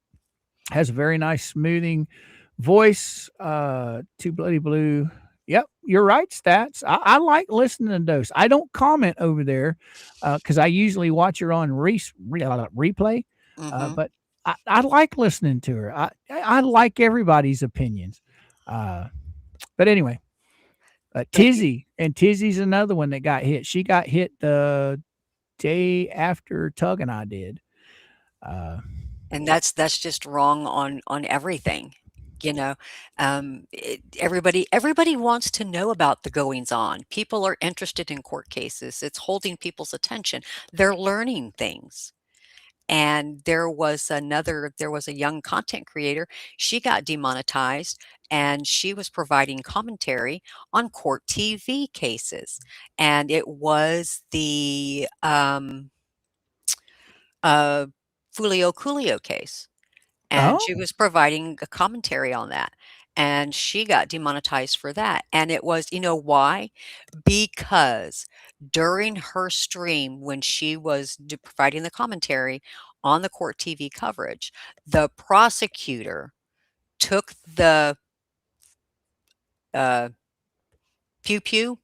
has a very nice smoothing voice. Too Bloody Blue. Yep, you're right, Stats. I like listening to Dose. I don't comment over there because I usually watch her on replay. Mhm. But I like listening to her. I like everybody's opinions. Uh, but anyway, But y Tizzy's another one that got hit. She got hit the day after Tug and I did. Uh, and that's just wrong on everything, you know? Everybody wants to know about the goings on. People are interested in court cases. It's holding people's attention. They're learning things. And there was a young content creator. She got demonetized and she was providing commentary on court TV cases. And it was the uh, Fulio Coolio case. And she oh, was providing a commentary on that, and she got demonetized for that, and it was why? Because during her stream, when she was providing the commentary on the court TV coverage, the prosecutor took the, uh, pew pew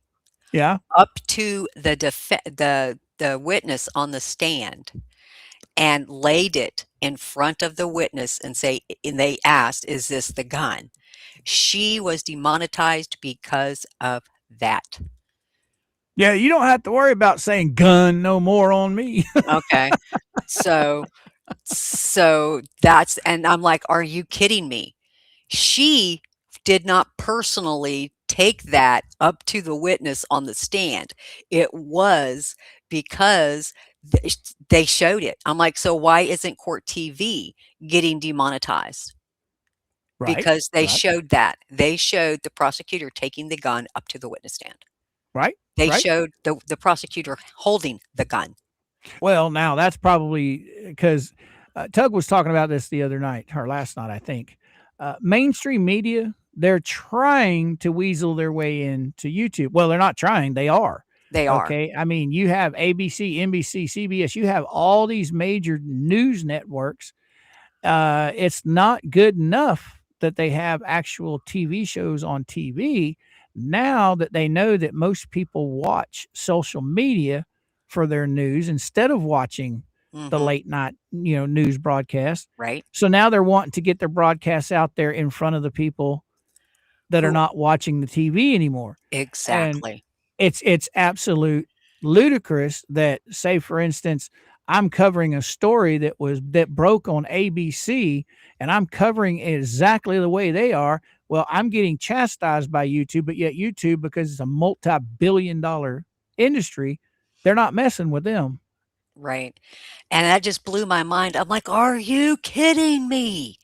yeah. up to the witness on the stand and laid it in front of the witness and they asked, "Is this the gun?" She was demonetized because of that. Yeah, you don't have to worry about saying gun no more on me. Okay. So that's and I'm like, "Are you kidding me?" She did not personally take that up to the witness on the stand. It was because they showed it. I'm like, so why isn't court TV getting demonetized? Right. Because they Right. showed that. They showed the prosecutor taking the gun up to the witness stand. Right. They Right. showed the prosecutor holding the gun. Well, now that's probably because Tug was talking about this the other night, or last night, I think. Mainstream media, they're trying to weasel their way into YouTube. Well, they're not trying, they are. They are. Okay. I mean, you have ABC, NBC, CBS, you have all these major news networks. It's not good enough that they have actual TV shows on TV. Now that they know that most people watch social media for their news instead of watching the Mhm. late night, news broadcast. Right? So now they're wanting to get their broadcasts out there in front of the people that are Who not watching the TV anymore. And exactly. it's absolute ludicrous that, say, for instance, I'm covering a story that broke on ABC, and I'm covering it exactly the way they are. Well, I'm getting chastised by YouTube, but yet YouTube, because it's a multi-billion-dollar industry, they're not messing with them. Right. And that just blew my mind. I'm like, "Are you kidding me?"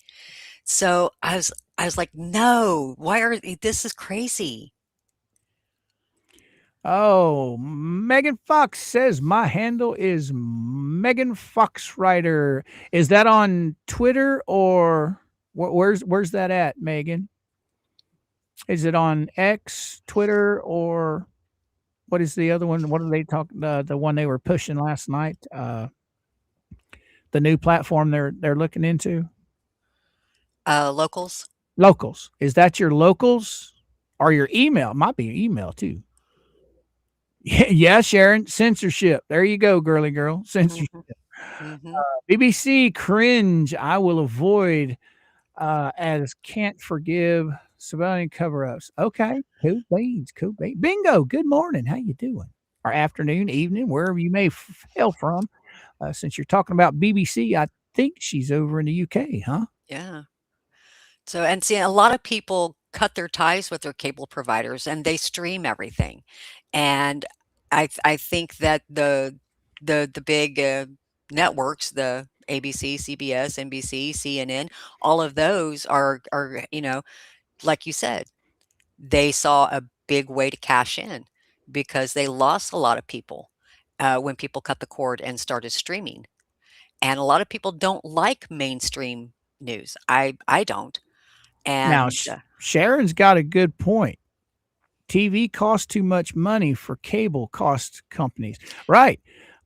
So I was like, "No, why are this is crazy." Oh, Megan Fox says my handle is Megan Fox Writer. Is that on Twitter or where's that at, Megan? Is it on X, Twitter, or what is the other one? What are they talking? The one they were pushing last night. The new platform they're looking into. Locals? Locals. Is that your locals or your email? Might be your email too. Yeah, Sharon. Censorship. There you go, girly girl. Censorship. Mhm. Mhm. BBC cringe. I will avoid as can't forgive civilian cover-ups. Okay, cool beans, cool beans. Bingo. Good morning. How you doing? Or afternoon, evening, wherever you may hail from. Since you're talking about BBC, I think she's over in the UK, huh? Yeah. So and see, a lot of people cut their ties with their cable providers, and they stream everything. And I think that the big, networks, the ABC, CBS, NBC, CNN, all of those are, like you said, they saw a big way to cash in because they lost a lot of people, when people cut the cord and started streaming. And a lot of people don't like mainstream news. I don't. Now, And, Sharon's got a good point. TV costs too much money for cable cost companies. Right.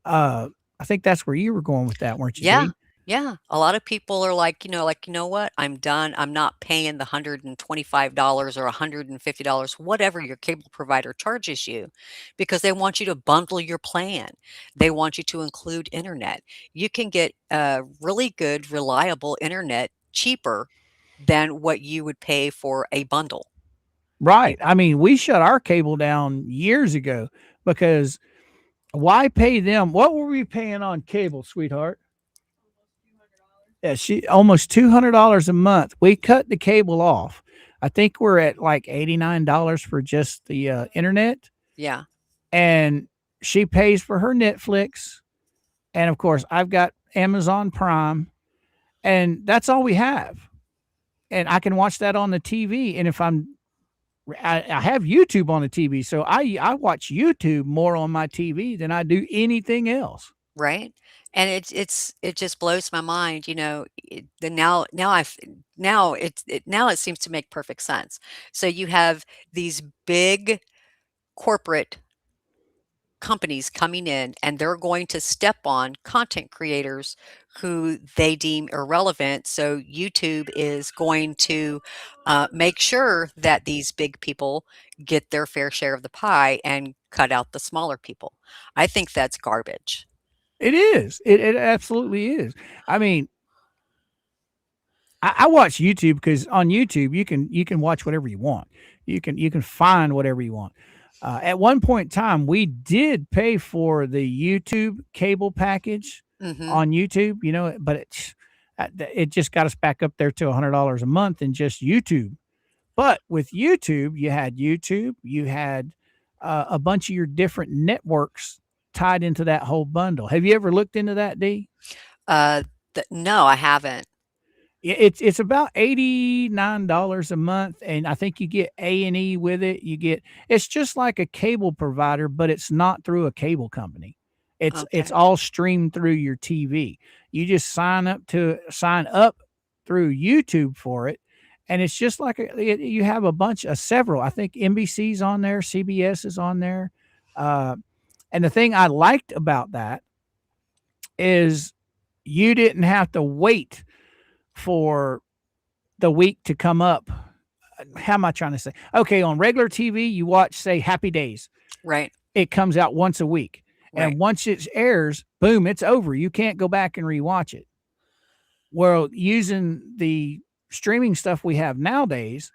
I think that's where you were going with that, weren't you, yeah, Z? yeah, a lot of people are like, "You know what? I'm done. I'm not paying the $125 or $150, whatever your cable provider charges you, because they want you to bundle your plan. They want you to include internet. You can get, really good, reliable internet cheaper than what you would pay for a bundle." Right. I mean, we shut our cable down years ago because why pay them? What were we paying on cable, sweetheart? Yeah, she almost $200 a month. We cut the cable off. I think we're at like $89 for just the internet, Yeah, and she pays for her Netflix, and of course, I've got Amazon Prime, and that's all we have. And I can watch that on the TV. And if I have YouTube on the TV, so I watch YouTube more on my TV than I do anything else. right? And it just blows my mind, the now it seems to make perfect sense. So you have these big corporate companies coming in, and they're going to step on content creators who they deem irrelevant. So YouTube is going to, make sure that these big people get their fair share of the pie and cut out the smaller people. I think that's garbage. It is. It absolutely is. I mean, I watch YouTube because on YouTube you can watch whatever you want. You can find whatever you want. At one point in time, we did pay for the YouTube cable package Mhm. on YouTube, but it just got us back up there to $100 a month in just YouTube. But with YouTube, you had a bunch of your different networks tied into that whole bundle. Have you ever looked into that, D? Uh, no, I haven't. It's about $89 a month, and I think you get A&E with it. It's just like a cable provider, but it's not through a cable company. It's Okay. all streamed through your TV. You just sign up through YouTube for it, and it's just like you have a bunch of several. I think NBC's on there, CBS is on there, uh, and the thing I liked about that is you didn't have to wait for the week to come up. How am I trying to say? Okay, on regular TV, you watch, say, Happy Days. Right. It comes out once a week. Right. And once it airs, boom, it's over. You can't go back and rewatch it. Well, using the streaming stuff we have nowadays,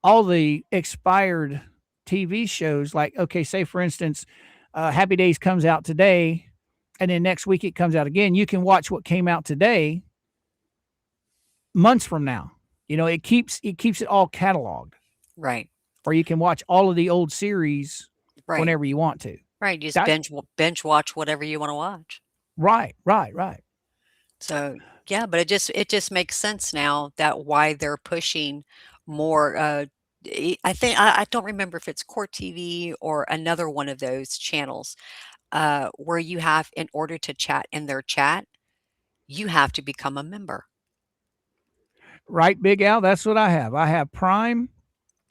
all the expired TV shows, like, okay, say for instance, Happy Days comes out today, and then next week it comes out again. You can watch what came out today months from now. It keeps it all cataloged, Right. or you can watch all of the old series Right. whenever you want to. Right. You just binge watch whatever you want to watch. Right. So yeah, but it just makes sense now that why they're pushing more. I think I don't remember if it's Court TV or another one of those channels where you have, in order to chat in their chat, you have to become a member. Right, Big Al. That's what I have. I have Prime,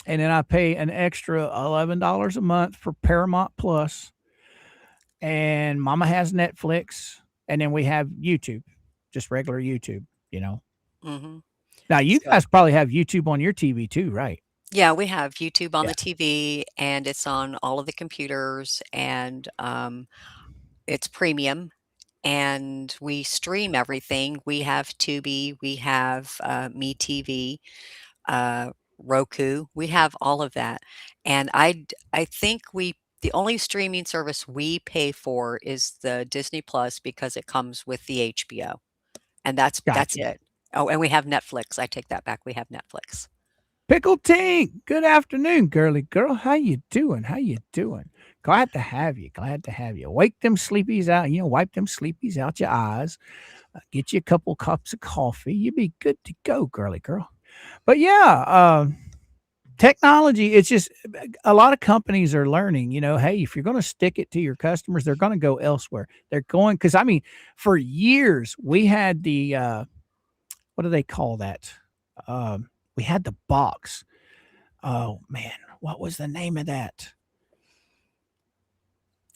and then I pay an extra $11 a month for Paramount Plus, and Mama has Netflix, and then we have YouTube, just regular YouTube. Mm-hmm. Now you So, guys probably have YouTube on your TV too, right? yeah, we have YouTube on Yeah. the TV, and it's on all of the computers, and it's premium. And we stream everything. We have Tubi, we have MeTV, Roku. We have all of that. And I think the only streaming service we pay for is the Disney Plus because it comes with the HBO, and that's Gotcha. it. Oh, and we have Netflix. I take that back. We have Netflix. Pickle Tink, good afternoon, girly girl. How you doing? Glad to have you. Wake them sleepies out. Wipe them sleepies out your eyes. Get you a couple cups of coffee. You'll be good to go, girly girl. But yeah, technology, it's just a lot of companies are learning, hey, if you're going to stick it to your customers, they're going to go elsewhere. They're going, because I mean, for years, we had the, what do they call that? We had the box. Oh man, what was the name of that?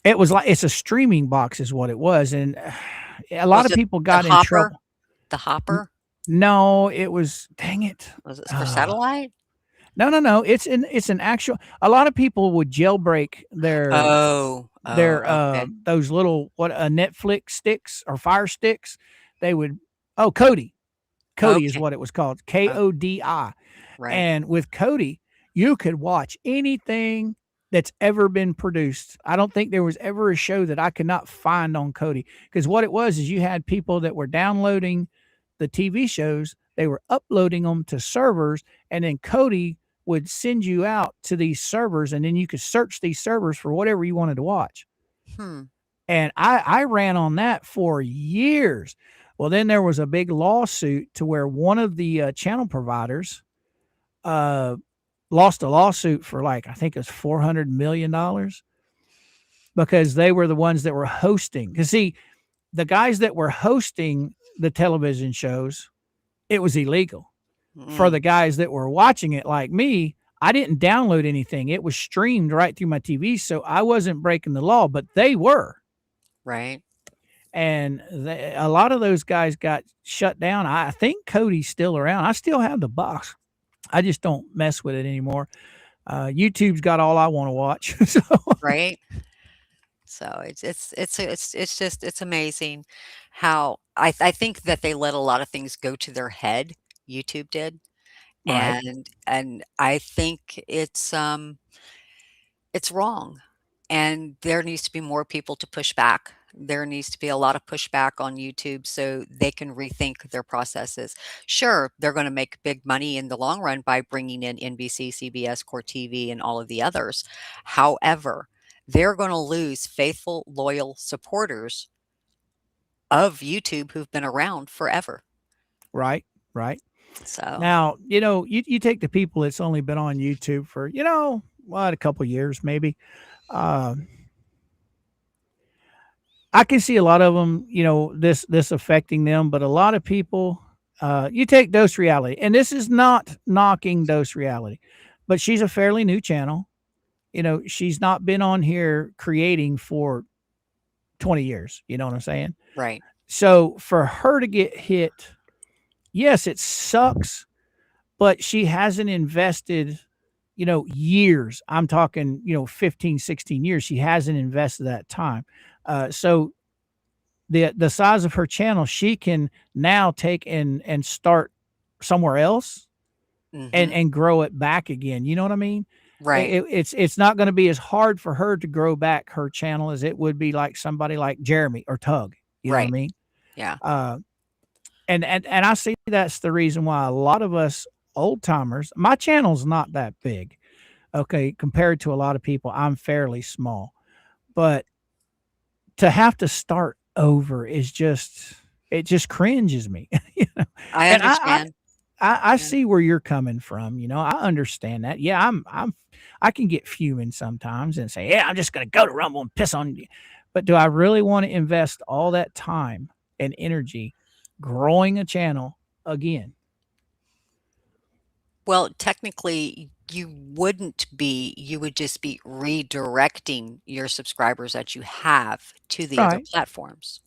It was like, it's a streaming box is what it was. And a lot Was of it people the got in Hopper? trouble. The Hopper? No, it was, dang it. Was it for satellite? No. It's an actual, a lot of people would jailbreak their Okay. those little, Netflix sticks or Fire Sticks. They would, Kodi. Kodi is Okay. what it was called. KODI. Right. And with Kodi, you could watch anything that's ever been produced. I don't think there was ever a show that I could not find on Kodi, because what it was is you had people that were downloading the TV shows, they were uploading them to servers, and then Kodi would send you out to these servers, and then you could search these servers for whatever you wanted to watch. Hmm. And I ran on that for years. Well, then there was a big lawsuit to where one of the channel providers lost a lawsuit for, like, I think it was $400 million, because they were the ones that were hosting. Because see, the guys that were hosting the television shows, it was illegal. For the guys that were watching it, like me, I didn't download anything. It was streamed right through my TV, so I wasn't breaking the law, but they were. Right. And a lot of those guys got shut down. I think Cody's still around. I still have the box. I just don't mess with it anymore. YouTube's got all I want to watch. So. Right. So it's amazing how I think that they let a lot of things go to their head. YouTube did. Right. And I think it's wrong. And there needs to be more people to push back There needs to be a lot of pushback on YouTube so they can rethink their processes. Sure, they're going to make big money in the long run by bringing in NBC, CBS, Core TV, and all of the others. However, they're going to lose faithful, loyal supporters of YouTube who've been around forever. Right, right. So, Now, you take the people that's only been on YouTube for, what, a couple years maybe. I can see a lot of them, this affecting them, but a lot of people, you take Dose Reality, and this is not knocking Dose Reality, but she's a fairly new channel. She's not been on here creating for 20 years. You know what I'm saying? right. So for her to get hit, yes, it sucks, but she hasn't invested, years. I'm talking, 15, 16 years. She hasn't invested that time. So the size of her channel, she can now take and start somewhere else and grow it back again. You know what I mean? Right. It's not going to be as hard for her to grow back her channel as it would be like somebody like Jeremy or Tug. You know what I Right. mean? Yeah. And I see that's the reason why a lot of us old timers, my channel's not that big. Okay, compared to a lot of people, I'm fairly small. But to have to start over is it just cringes me. I And understand. I Yeah. see where you're coming from. I understand that. Yeah, I can get fuming sometimes and say, yeah, I'm just gonna go to Rumble and piss on you. But do I really want to invest all that time and energy growing a channel again? Well, technically, you wouldn't be, you would just be redirecting your subscribers that you have to the other Right, platforms.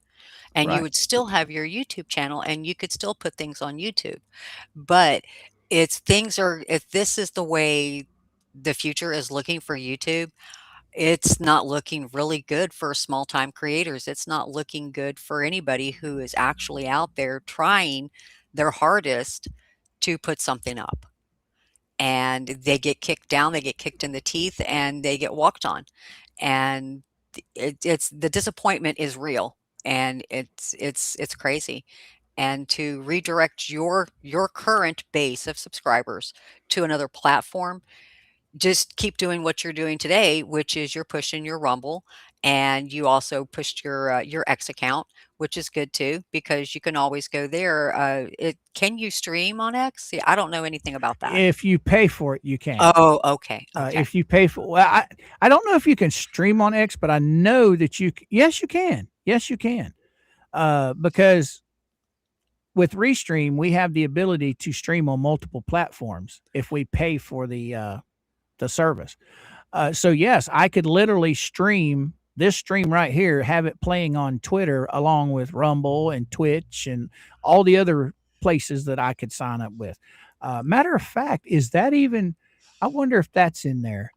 And you right. would still have your YouTube channel and you could still put things on YouTube. But if this is the way the future is looking for YouTube, it's not looking really good for small time creators. It's not looking good for anybody who is actually out there trying their hardest to put something up. And they get kicked down, they get kicked in the teeth, and they get walked on. And it's the disappointment is real, and it's crazy. And to redirect your current base of subscribers to another platform, just keep doing what you're doing today, which is you're pushing your Rumble, and you also pushed your X account, which is good too because you can always go there. Can you stream on X? See, I don't know anything about that. If you pay for it, you can. Oh, okay, okay. If you pay for, well, I don't know if you can stream on X, but I know that yes, you can. Yes, you can. Because with Restream, we have the ability to stream on multiple platforms if we pay for the service. So yes, I could literally stream this stream right here, have it playing on Twitter along with Rumble and Twitch and all the other places that I could sign up with. Matter of fact, is that even? I wonder if that's in there.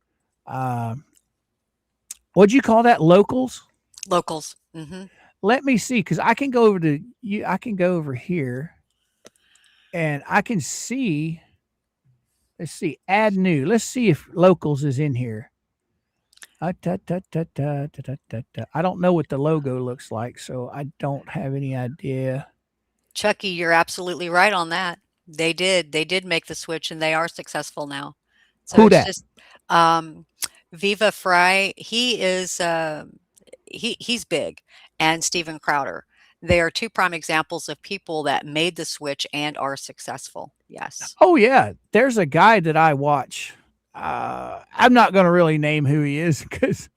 What'd you call that? Locals? Locals. Let me see, because I can go over to you. I can go over here, and I can see. Let's see. Add new. Let's see if locals is in here. I don't know what the logo looks like, so I don't have any idea. Chucky, you're absolutely right on that. They did make the switch, and they are successful now. So Who it's that? just Viva Fry. He is he's big, and Steven Crowder. They are two prime examples of people that made the switch and are successful. Yes. Oh yeah, there's a guy that I watch. I'm not going to really name who he is because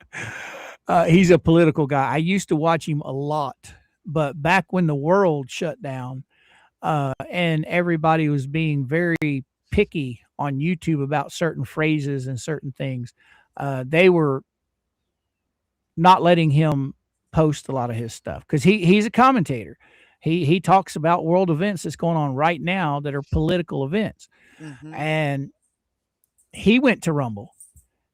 he's a political guy. I used to watch him a lot, but back when the world shut down and everybody was being very picky on YouTube about certain phrases and certain things, they were not letting him post a lot of his stuff because he's a commentator. He talks about world events that's going on right now that are political events. And he went to Rumble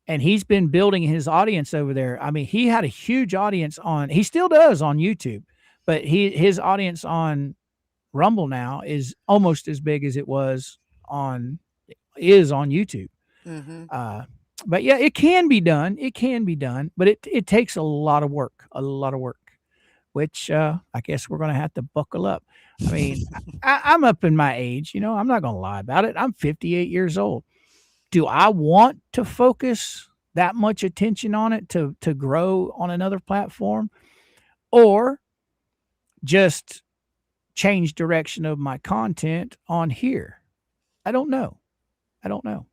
and he's been building his audience over there. I mean, he had a huge audience he still does on YouTube, but his audience on Rumble now is almost as big as it was on YouTube. But yeah, it can be done. It can be done, but it takes a lot of work, which I guess we're going to have to buckle up. I mean, I'm up in my age, you know, I'm not going to lie about it. I'm 58 years old. Do I want to focus that much attention on it to grow on another platform, or just change direction of my content on here? I don't know. I don't know.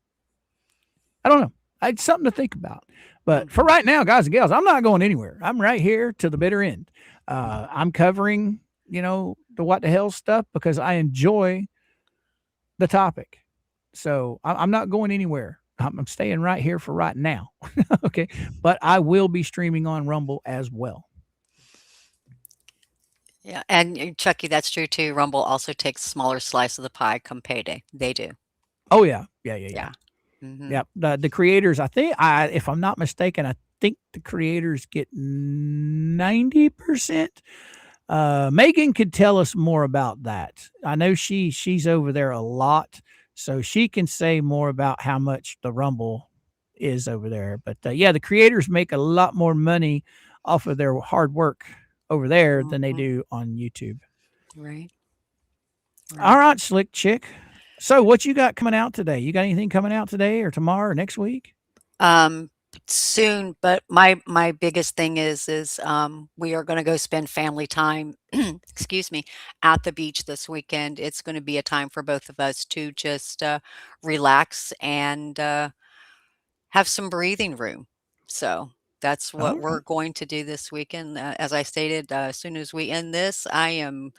It's something to think about. But for right now, guys and gals, I'm not going anywhere. I'm right here to the bitter end. I'm covering, you know, the what the hell stuff because I enjoy the topic. So I'm not going anywhere. I'm staying right here for right now. Okay. But I will be streaming on Rumble as well. Yeah, and Chucky, that's true too. Rumble also takes smaller slice of the pie come payday. They do. Oh yeah. Yeah. Yeah. The creators, I think, if I'm not mistaken, I think the creators get 90%. Megan could tell us more about that. I know she's over there a lot, so she can say more about how much the Rumble is over there. But yeah, the creators make a lot more money off of their hard work over there than they do on YouTube. Right. All right, Slick Chick. So what you got coming out today? You got anything coming out today or tomorrow or next week? Soon, but my biggest thing is we are going to go spend family time, excuse me, at the beach this weekend. It's going to be a time for both of us to just relax and have some breathing room. So that's what we're going to do this weekend. As I stated, as soon as we end this, I am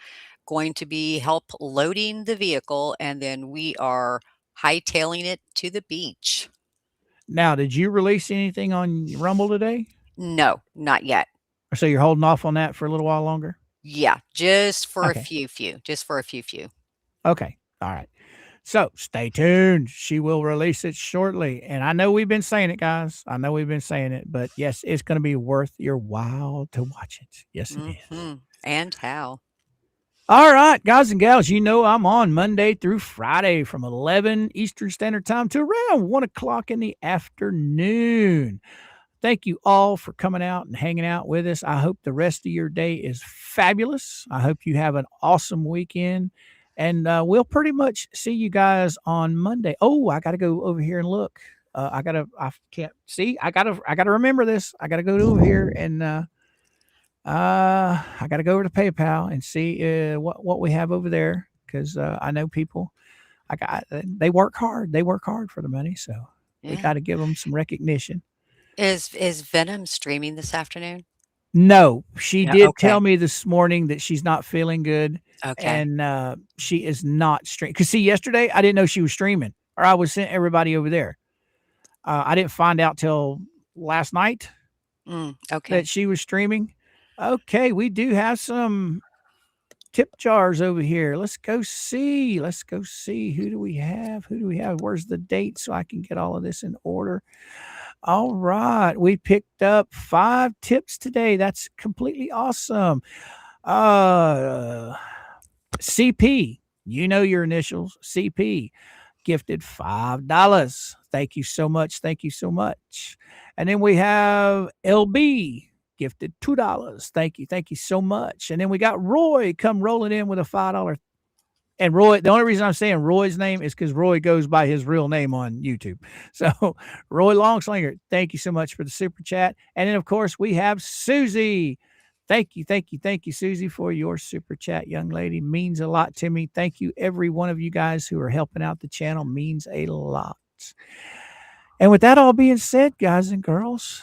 going to be help loading the vehicle, and then we are hightailing it to the beach. Now, did you release anything on Rumble today? No, not yet. So you're holding off on that for a little while longer? Yeah, just for Okay. a few. Just for a few. Okay. All right. So stay tuned. She will release it shortly. And I know we've been saying it, guys. I know we've been saying it, but yes, it's going to be worth your while to watch it. Yes, it is. And how? All right, guys and gals, you know I'm on Monday through Friday from 11 Eastern Standard Time to around 1 o'clock in the afternoon. Thank you all for coming out and hanging out with us. I hope the rest of your day is fabulous. I hope you have an awesome weekend. And we'll pretty much see you guys on Monday. Oh, I got to go over here and look. I can't see. I got to remember this. I got to go over here and I got to go over to PayPal and see what we have over there, because I know people. They work hard. They work hard for the money, so we got to give them some recognition. Is Venom streaming this afternoon? No, she did tell me this morning that she's not feeling good. Okay. And she is not streaming. Because see, yesterday I didn't know she was streaming, or I would send everybody over there. I didn't find out till last night that she was streaming. Okay, we do have some tip jars over here. Let's go see. Who do we have? Where's the date so I can get all of this in order? All right. We picked up 5 tips today. That's completely awesome. CP, you know your initials, CP, gifted $5. Thank you so much. And then we have LB, gifted $2. Thank you so much. And then we got Roy come rolling in with a $5. And Roy, the only reason I'm saying Roy's name is because Roy goes by his real name on YouTube. So Roy Longslinger, thank you so much for the super chat. And then of course we have Susie. Thank you, Susie, for your super chat, young lady. Means a lot to me. Thank you, every one of you guys who are helping out the channel. Means a lot. And with that all being said, guys and girls,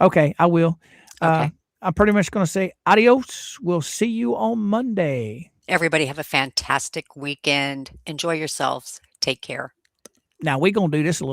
okay, I will. I'm pretty much going to say adios. We'll see you on Monday. Everybody have a fantastic weekend. Enjoy yourselves. Take care. Now we're going to do this a little